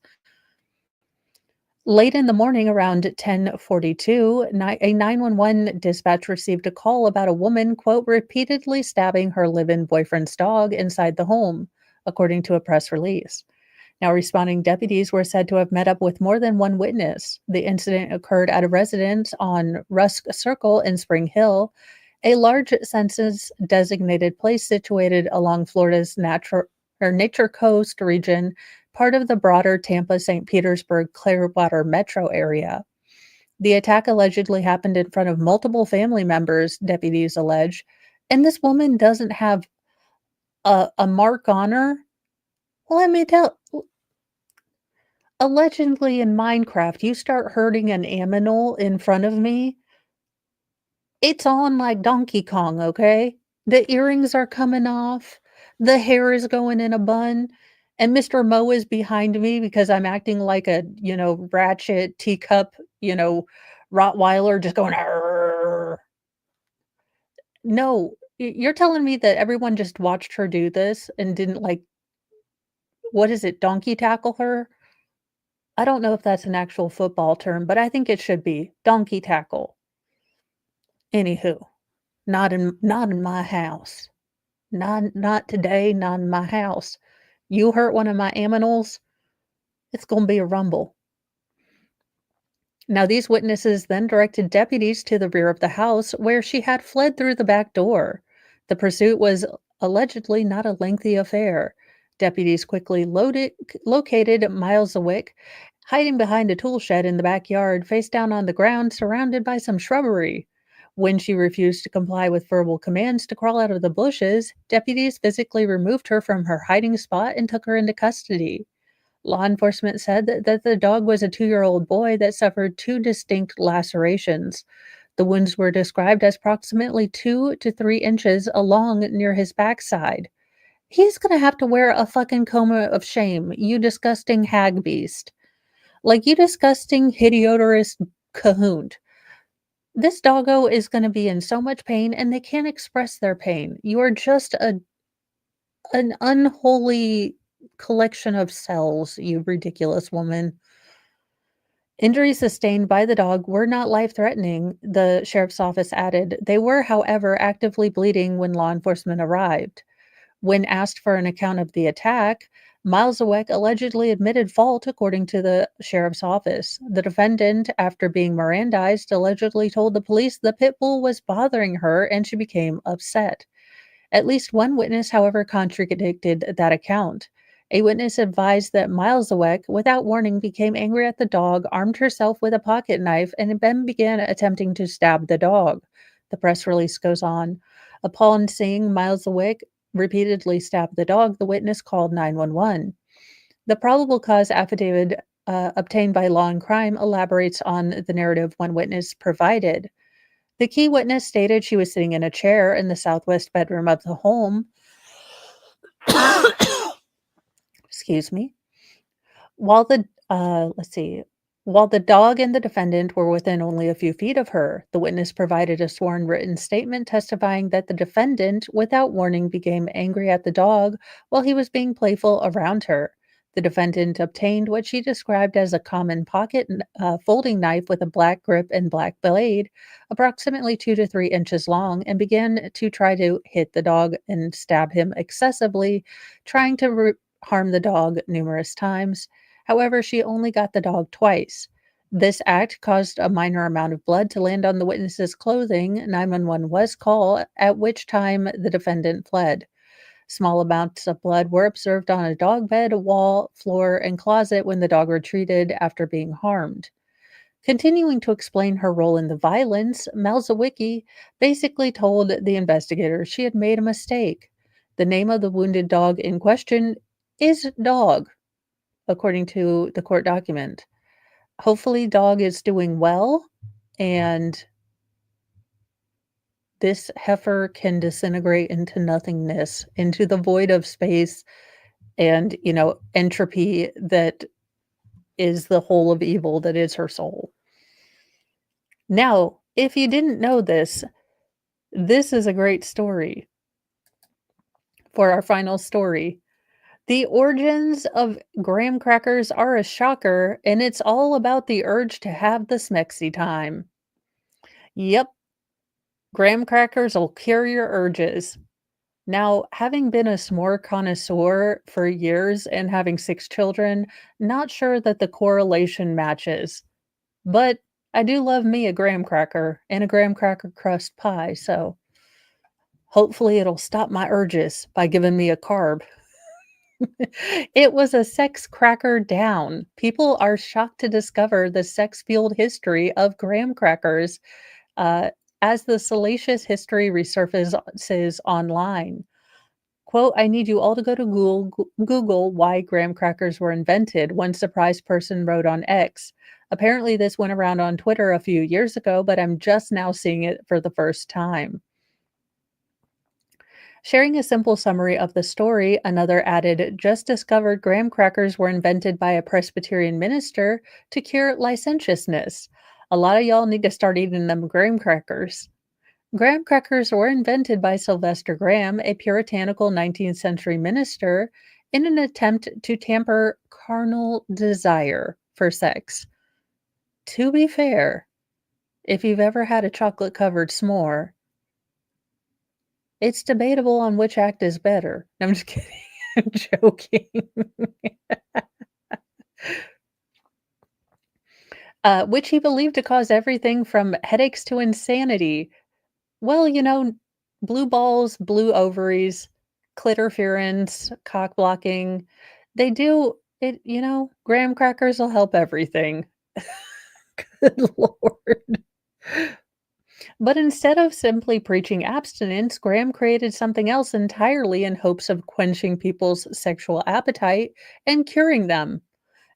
Late in the morning, around 10:42, a 911 dispatch received a call about a woman, quote, repeatedly stabbing her live-in boyfriend's dog inside the home, according to a press release. Now, responding deputies were said to have met up with more than one witness. The incident occurred at a residence on Rusk Circle in Spring Hill, a large census-designated place situated along Florida's Nature Coast region, part of the broader Tampa-St. Petersburg-Clearwater metro area. The attack allegedly happened in front of multiple family members, deputies allege, and this woman doesn't have a mark on her. Let me tell. Allegedly in Minecraft, you start hurting an aminal in front of me, it's on like Donkey Kong, okay? The earrings are coming off, the hair is going in a bun. And Mr. Mo is behind me because I'm acting like a, ratchet teacup, Rottweiler just going, "Arr." No, you're telling me that everyone just watched her do this and didn't like, what is it, donkey tackle her? I don't know if that's an actual football term, but I think it should be donkey tackle. Anywho, not in my house. Not today, not in my house. You hurt one of my aminals, it's gonna be a rumble. Now, these witnesses then directed deputies to the rear of the house where she had fled through the back door. The pursuit was allegedly not a lengthy affair. Deputies quickly located Miles Awick, hiding behind a tool shed in the backyard, face down on the ground, surrounded by some shrubbery. When she refused to comply with verbal commands to crawl out of the bushes, deputies physically removed her from her hiding spot and took her into custody. Law enforcement said that the dog was a 2-year-old boy that suffered two distinct lacerations. The wounds were described as approximately 2 to 3 inches along near his backside. He's gonna have to wear a fucking coma of shame, you disgusting hag beast. Like, you disgusting hideotorous cahoot. This doggo is gonna be in so much pain and they can't express their pain. You are just an unholy collection of cells, you ridiculous woman. Injuries sustained by the dog were not life-threatening, the sheriff's office added. They were, however, actively bleeding when law enforcement arrived. When asked for an account of the attack, Miles Aweck allegedly admitted fault, according to the sheriff's office. The defendant, after being Mirandized, allegedly told the police the pit bull was bothering her and she became upset. At least one witness, however, contradicted that account. A witness advised that Miles Aweck, without warning, became angry at the dog, armed herself with a pocket knife, and then began attempting to stab the dog. The press release goes on. Upon seeing Miles Aweck repeatedly stab the dog, the witness called 911. The probable cause affidavit obtained by Law and Crime elaborates on the narrative one witness provided. The key witness stated she was sitting in a chair in the southwest bedroom of the home. Excuse me. While the let's see. While the dog and the defendant were within only a few feet of her, the witness provided a sworn written statement testifying that the defendant, without warning, became angry at the dog while he was being playful around her. The defendant obtained what she described as a common pocket folding knife with a black grip and black blade, approximately 2 to 3 inches long, and began to try to hit the dog and stab him excessively, trying to harm the dog numerous times. However, she only got the dog twice. This act caused a minor amount of blood to land on the witness's clothing. 911 was called, at which time the defendant fled. Small amounts of blood were observed on a dog bed, wall, floor, and closet when the dog retreated after being harmed. Continuing to explain her role in the violence, Malzawicki basically told the investigators she had made a mistake. The name of the wounded dog in question is Dog, according to the court document. Hopefully, Dog is doing well, and this heifer can disintegrate into nothingness, into the void of space and, entropy that is the whole of evil that is her soul. Now, if you didn't know this, this is a great story for our final story. The origins of graham crackers are a shocker, and it's all about the urge to have the smexy time. Yep, graham crackers will cure your urges. Now, having been a s'more connoisseur for years and having 6 children, not sure that the correlation matches. But I do love me a graham cracker and a graham cracker crust pie, so hopefully it'll stop my urges by giving me a carb. It was a sex cracker down. People are shocked to discover the sex-fueled history of graham crackers as the salacious history resurfaces online. Quote, I need you all to go to Google why graham crackers were invented, one surprised person wrote on X. Apparently, this went around on Twitter a few years ago, but I'm just now seeing it for the first time. Sharing a simple summary of the story, another added, just discovered graham crackers were invented by a Presbyterian minister to cure licentiousness. A lot of y'all need to start eating them graham crackers. Graham crackers were invented by Sylvester Graham, a puritanical 19th century minister, in an attempt to tamper carnal desire for sex. To be fair, if you've ever had a chocolate covered s'more, it's debatable on which act is better. No, I'm just kidding. I'm joking. Which he believed to cause everything from headaches to insanity. Well, blue balls, blue ovaries, clitorference, cock blocking, they do it, graham crackers will help everything. Good Lord. But instead of simply preaching abstinence, Graham created something else entirely in hopes of quenching people's sexual appetite and curing them.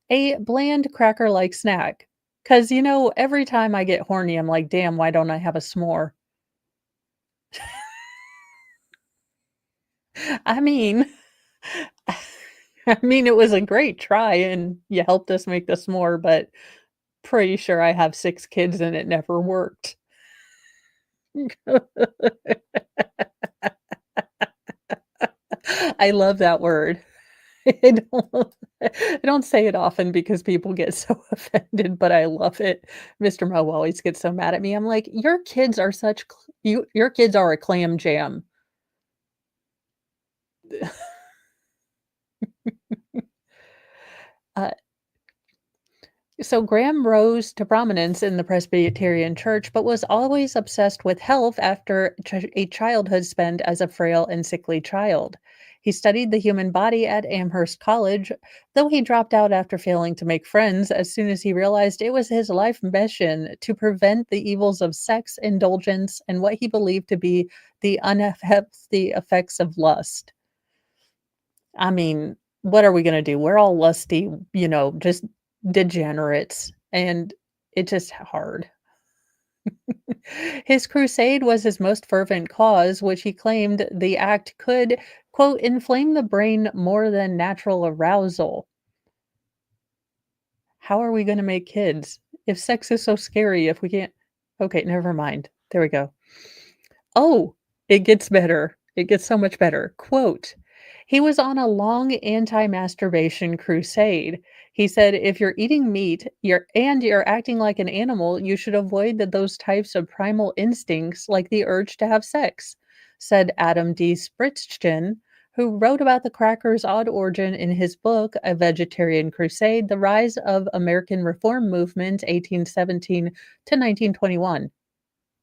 A bland cracker like snack. Because, every time I get horny, I'm like, damn, why don't I have a s'more? I mean, it was a great try and you helped us make the s'more, but pretty sure I have 6 kids and it never worked. I love that word. I don't say it often because people get so offended, but I love it. Mr. Mo always gets so mad at me. I'm like, "Your kids are such your kids are a clam jam." Uh, So Graham rose to prominence in the Presbyterian Church, but was always obsessed with health after a childhood spent as a frail and sickly child. He studied the human body at Amherst College, though he dropped out after failing to make friends as soon as he realized it was his life mission to prevent the evils of sex, indulgence, and what he believed to be the unhealthy effects of lust. I mean, what are we gonna do? We're all lusty, just degenerates, and it's just hard. His crusade was his most fervent cause, which he claimed the act could, quote, inflame the brain more than natural arousal. How are we gonna make kids? If sex is so scary, if we can't okay, never mind. There we go. Oh, it gets better. It gets so much better. Quote, he was on a long anti-masturbation crusade. He said, if you're eating meat, you're acting like an animal, you should avoid those types of primal instincts like the urge to have sex, said Adam D. Spritzchen, who wrote about the cracker's odd origin in his book, A Vegetarian Crusade, The Rise of American Reform Movement, 1817 to 1921.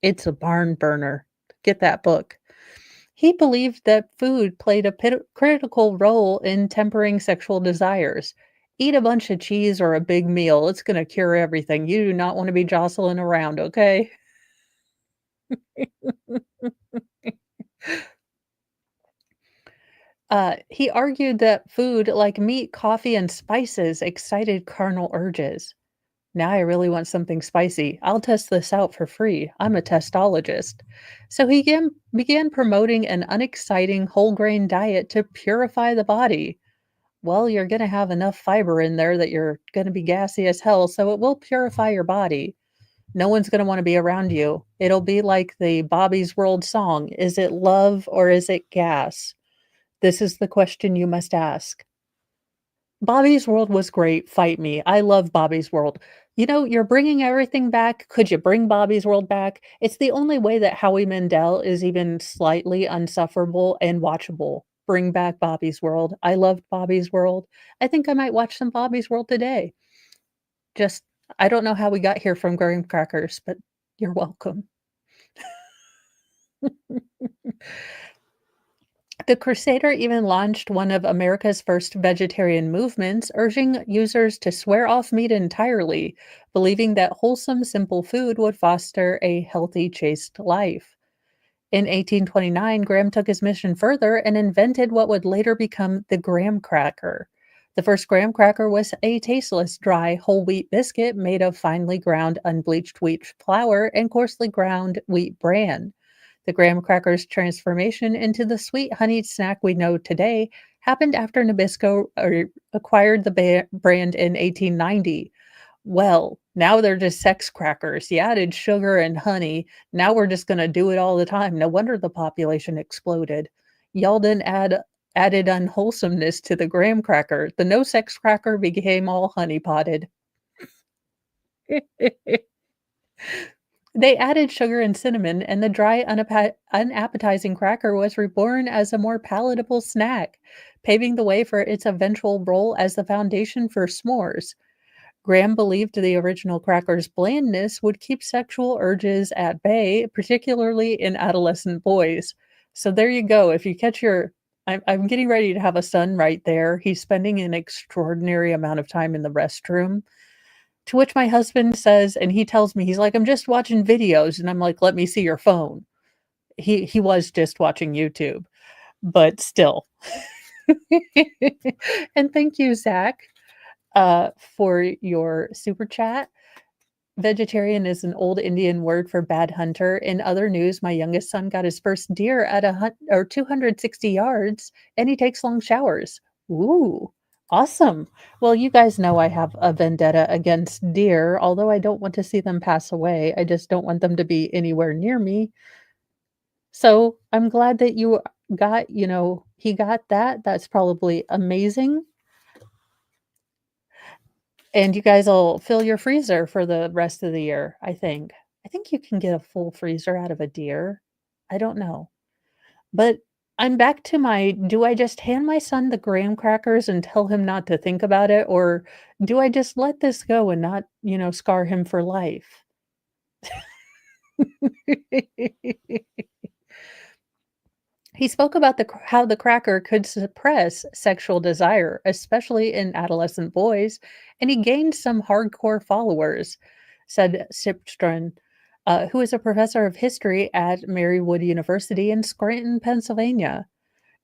It's a barn burner. Get that book. He believed that food played a critical role in tempering sexual desires. Eat a bunch of cheese or a big meal. It's going to cure everything. You do not want to be jostling around, okay? He argued that food like meat, coffee, and spices excited carnal urges. Now I really want something spicy. I'll test this out for free. I'm a testologist. So he began promoting an unexciting whole grain diet to purify the body. Well, you're going to have enough fiber in there that you're going to be gassy as hell, so it will purify your body. No one's going to want to be around you. It'll be like the Bobby's World song. Is it love or is it gas? This is the question you must ask. Bobby's World was great. Fight me. I love Bobby's World. You're bringing everything back. Could you bring Bobby's World back? It's the only way that Howie Mandel is even slightly unsufferable and watchable. Bring back Bobby's World. I loved Bobby's World. I think I might watch some Bobby's World today. Just, I don't know how we got here from graham crackers, but you're welcome. The Crusader even launched one of America's first vegetarian movements, urging users to swear off meat entirely, believing that wholesome, simple food would foster a healthy, chaste life. In 1829, Graham took his mission further and invented what would later become the graham cracker. The first graham cracker was a tasteless, dry, whole wheat biscuit made of finely ground, unbleached wheat flour and coarsely ground wheat bran. The graham crackers' transformation into the sweet honeyed snack we know today happened after Nabisco acquired the brand in 1890. Well, now they're just sex crackers. You added sugar and honey. Now we're just going to do it all the time. No wonder the population exploded. Yalden added unwholesomeness to the graham cracker. The no sex cracker became all honey potted. They added sugar and cinnamon, and the dry, unappetizing cracker was reborn as a more palatable snack, paving the way for its eventual role as the foundation for s'mores. Graham believed the original cracker's blandness would keep sexual urges at bay, particularly in adolescent boys. So there you go. If you catch I'm getting ready to have a son right there. He's spending an extraordinary amount of time in the restroom. To which my husband says, and he tells me, he's like, I'm just watching videos. And I'm like, let me see your phone. He was just watching YouTube, but still. And thank you, Zach, for your super chat. Vegetarian is an old Indian word for bad hunter. In other news, my youngest son got his first deer at 260 yards, and he takes long showers. Ooh, awesome. Well, you guys know I have a vendetta against deer, although I don't want to see them pass away. I just don't want them to be anywhere near me. So I'm glad that you got, he got that. That's probably amazing. And you guys will fill your freezer for the rest of the year, I think. I think you can get a full freezer out of a deer. I don't know. But I'm back to do I just hand my son the graham crackers and tell him not to think about it? Or do I just let this go and not, scar him for life? He spoke about how the cracker could suppress sexual desire, especially in adolescent boys, and he gained some hardcore followers, said Sipstrand, who is a professor of history at Marywood University in Scranton, Pennsylvania.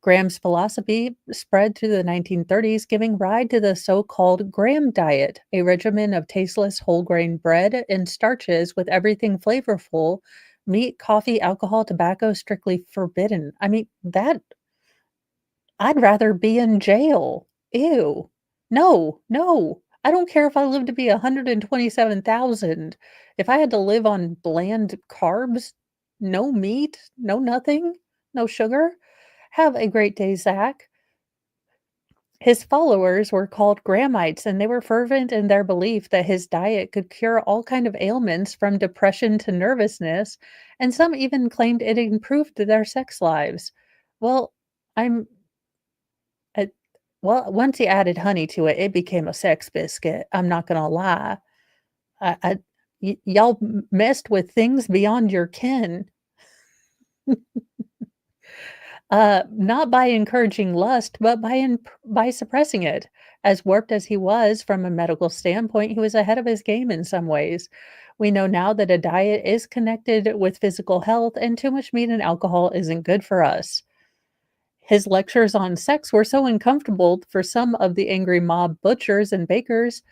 Graham's philosophy spread through the 1930s, giving rise to the so-called Graham diet, a regimen of tasteless whole grain bread and starches with everything flavorful. Meat, coffee, alcohol, tobacco strictly forbidden. I mean, I'd rather be in jail. Ew. No, no. I don't care if I live to be 127,000. If I had to live on bland carbs, no meat, no nothing, no sugar. Have a great day, Zach. His followers were called Grahamites, and they were fervent in their belief that his diet could cure all kind of ailments from depression to nervousness, and some even claimed it improved their sex lives. Well, I'm once he added honey to it, it became a sex biscuit. I'm not gonna lie. Y'all messed with things beyond your kin. Not by encouraging lust, but by suppressing it. As warped as he was from a medical standpoint, he was ahead of his game in some ways. We know now that a diet is connected with physical health, and too much meat and alcohol isn't good for us. His lectures on sex were so uncomfortable for some of the angry mob butchers and bakers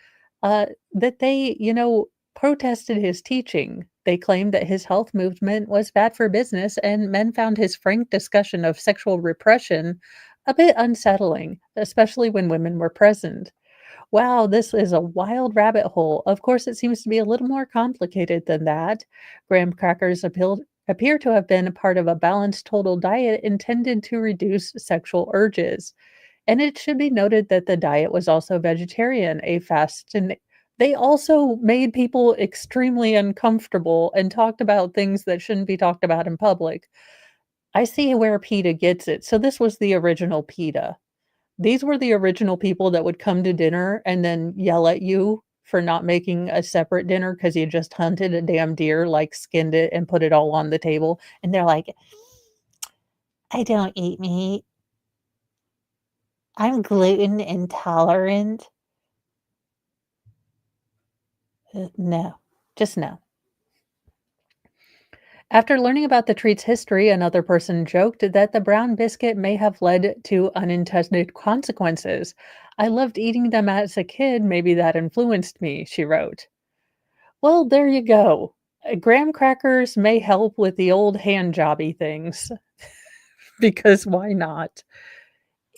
that they, protested his teaching. They claimed that his health movement was bad for business, and men found his frank discussion of sexual repression a bit unsettling, especially when women were present. Wow, this is a wild rabbit hole. Of course, it seems to be a little more complicated than that. Graham crackers appear to have been a part of a balanced total diet intended to reduce sexual urges. And it should be noted that the diet was also vegetarian, a fast and they also made people extremely uncomfortable and talked about things that shouldn't be talked about in public. I see where PETA gets it. So this was the original PETA. These were the original people that would come to dinner and then yell at you for not making a separate dinner because you just hunted a damn deer, like skinned it and put it all on the table. And they're like, I don't eat meat. I'm gluten intolerant. No, just no. After learning about the treat's history, another person joked that the brown biscuit may have led to unintended consequences. I loved eating them as a kid. Maybe that influenced me, she wrote. Well, there you go. graham crackers may help with the old hand jobby things because why not?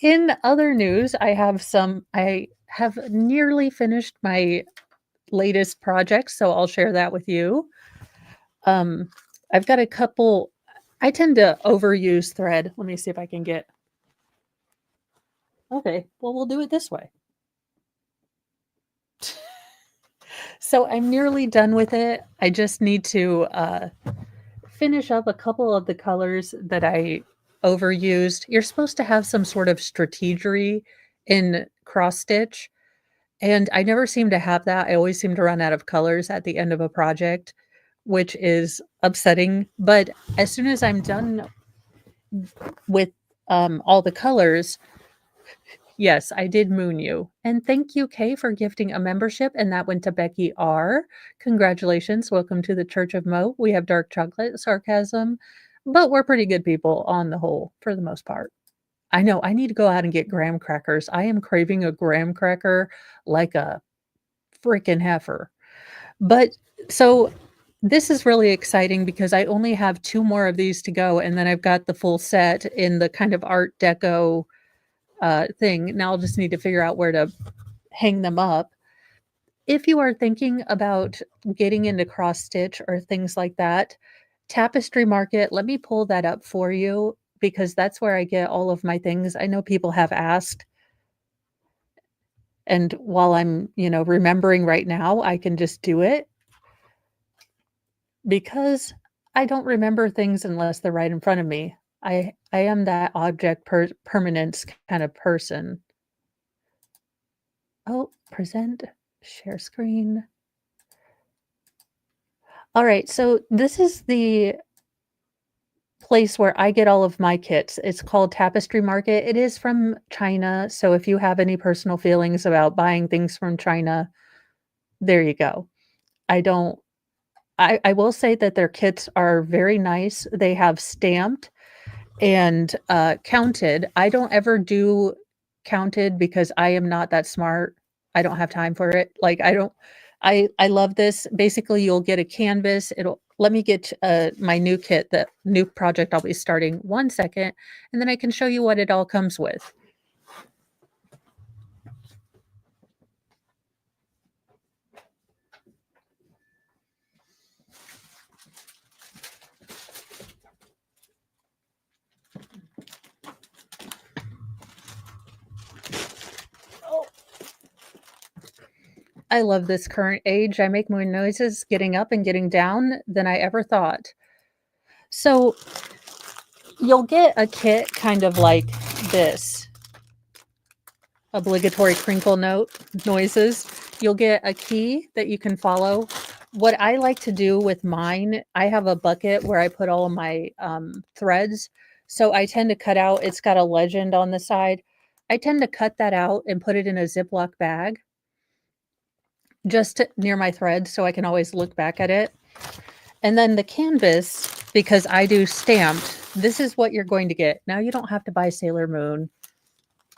In other news, I have nearly finished my latest project, so I'll share that with you. Um, I've got a couple. I tend to overuse thread. Let me see if I can get. Okay, well, we'll do it this way. So I'm nearly done with it. I just need to finish up a couple of the colors that I overused. You're supposed to have some sort of strategery in cross stitch, and I never seem to have that. I always seem to run out of colors at the end of a project, which is upsetting. But as soon as I'm done with all the colors, yes, I did moon you. And thank you, Kay, for gifting a membership. And that went to Becky R. Congratulations. Welcome to the Church of Mo. We have dark chocolate, sarcasm, but we're pretty good people on the whole, for the most part. I know I need to go out and get graham crackers. I am craving a graham cracker like a freaking heifer. But so this is really exciting because I only have 2 more of these to go, and then I've got the full set in the kind of art deco thing. Now I'll just need to figure out where to hang them up. If you are thinking about getting into cross stitch or things like that, Tapestry Market, let me pull that up for you because that's where I get all of my things. I know people have asked. And while I'm, remembering right now, I can just do it because I don't remember things unless they're right in front of me. I am that object permanence kind of person. Oh, present, share screen. All right, so this is the place where I get all of my kits. It's called Tapestry Market. It is from China, so if you have any personal feelings about buying things from China, there you go. I will say that their kits are very nice. They have stamped and counted. I don't ever do counted because I am not that smart. I don't have time for it. Like I love this. Basically, you'll get a canvas. It'll let me get my new kit, the new project I'll be starting 1 second, and then I can show you what it all comes with. Oh, I love this current age. I make more noises getting up and getting down than I ever thought. So you'll get a kit kind of like this. Obligatory crinkle note noises. You'll get a key that you can follow. What I like to do with mine, I have a bucket where I put all of my threads. So I tend to cut out, it's got a legend on the side. I tend to cut that out and put it in a Ziploc bag just near my threads so I can always look back at it. And then the canvas, because I do stamped, this is what you're going to get. Now you don't have to buy Sailor Moon.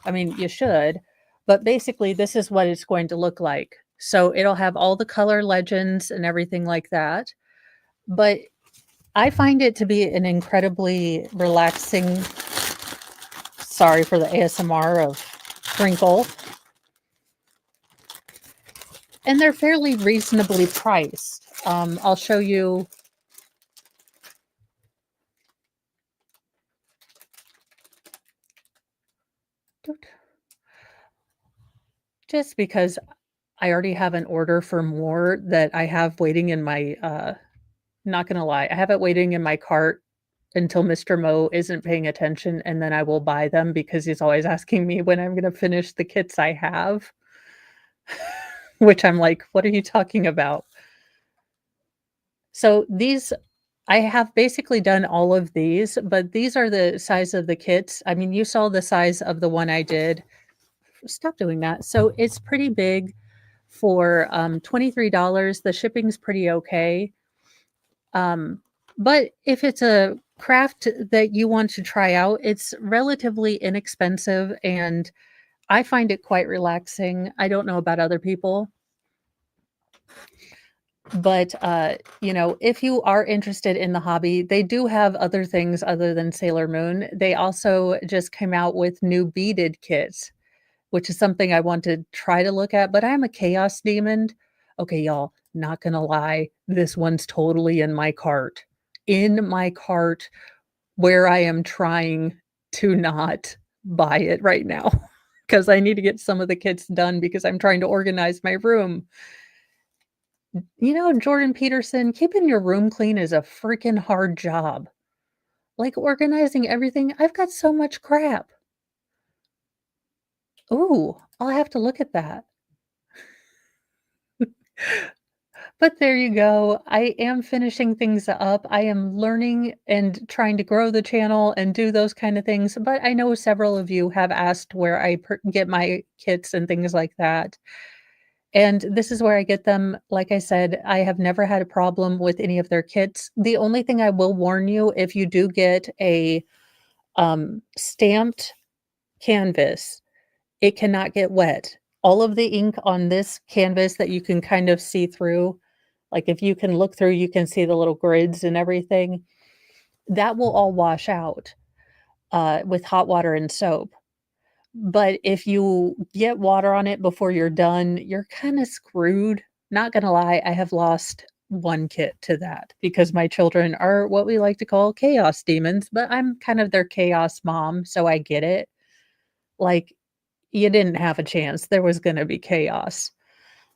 I mean, you should, but basically this is what it's going to look like. So it'll have all the color legends and everything like that. But I find it to be an incredibly relaxing, sorry for the ASMR of crinkle. And they're fairly reasonably priced. I'll show you. Just because I already have an order for more that I have waiting in my, not gonna lie, I have it waiting in my cart until Mr. Mo isn't paying attention, and then I will buy them because he's always asking me when I'm gonna finish the kits I have, which I'm like, "What are you talking about?" So these I have basically done all of these, but these are the size of the kits. I mean, you saw the size of the one I did. Stop doing that. So it's pretty big for $23. The shipping's pretty okay. But if it's a craft that you want to try out, it's relatively inexpensive and I find it quite relaxing. I don't know about other people. But, you know, if you are interested in the hobby, they do have other things other than Sailor Moon. They also just came out with new beaded kits, which is something I want to try to look at, but I'm a chaos demon. Okay, y'all, not gonna lie, this one's totally in my cart. In my cart where I am trying to not buy it right now because I need to get some of the kits done because I'm trying to organize my room. You know, Jordan Peterson, keeping your room clean is a freaking hard job. Like organizing everything, I've got so much crap. Ooh, I'll have to look at that. But there you go. I am finishing things up. I am learning and trying to grow the channel and do those kind of things. But I know several of you have asked where I get my kits and things like that. And this is where I get them. Like I said, I have never had a problem with any of their kits. The only thing I will warn you, if you do get a stamped canvas, it cannot get wet. All of the ink on this canvas that you can kind of see through, like if you can look through, you can see the little grids and everything. That will all wash out with hot water and soap. But if you get water on it before you're done, you're kind of screwed. Not gonna lie, I have lost one kit to that because my children are what we like to call chaos demons, but I'm kind of their chaos mom, so I get it. Like, you didn't have a chance. There was gonna be chaos.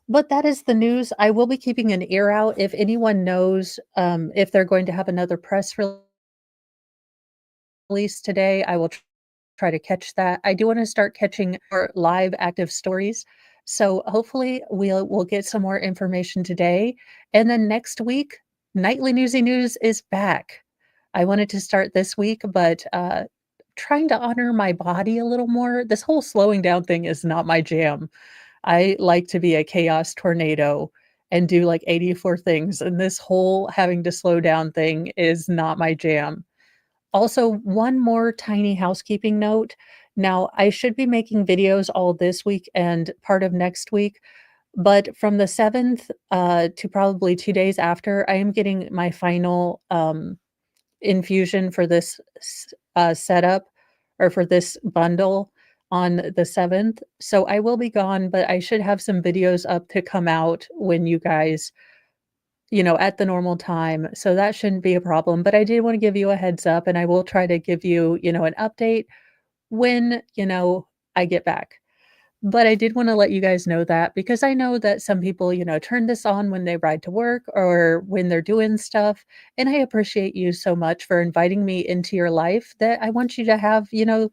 But that is the news. I will be keeping an ear out if anyone knows, if they're going to have another press release today. I will try to catch that. I do wanna start catching more live active stories. So hopefully we'll get some more information today. And then next week, Nightly Newsy News is back. I wanted to start this week, but trying to honor my body a little more. This whole slowing down thing is not my jam. I like to be a chaos tornado and do like 84 things, and this whole having to slow down thing is not my jam. Also, one more tiny housekeeping note. Now, I should be making videos all this week and part of next week, but from the 7th to probably 2 days after, I am getting my final infusion for this setup or for this bundle on the 7th. So I will be gone, but I should have some videos up to come out when you guys, you know, at the normal time. So that shouldn't be a problem. But I did want to give you a heads up and I will try to give you, you know, an update when, you know, I get back. But I did wanna let you guys know that because I know that some people, you know, turn this on when they ride to work or when they're doing stuff, and I appreciate you so much for inviting me into your life that I want you to have, you know,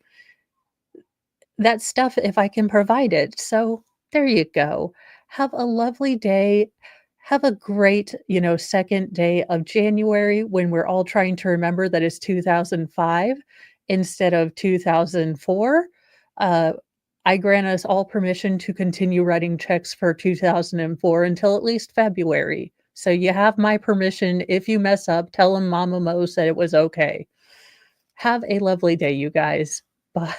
that stuff if I can provide it. So, there you go. Have a lovely day. Have a great, you know, 2nd day of January when we're all trying to remember that it's 2005 instead of 2004. Uh, I grant us all permission to continue writing checks for 2004 until at least February. So you have my permission. If you mess up, tell them Mama Mo said it was okay. Have a lovely day, you guys. Bye.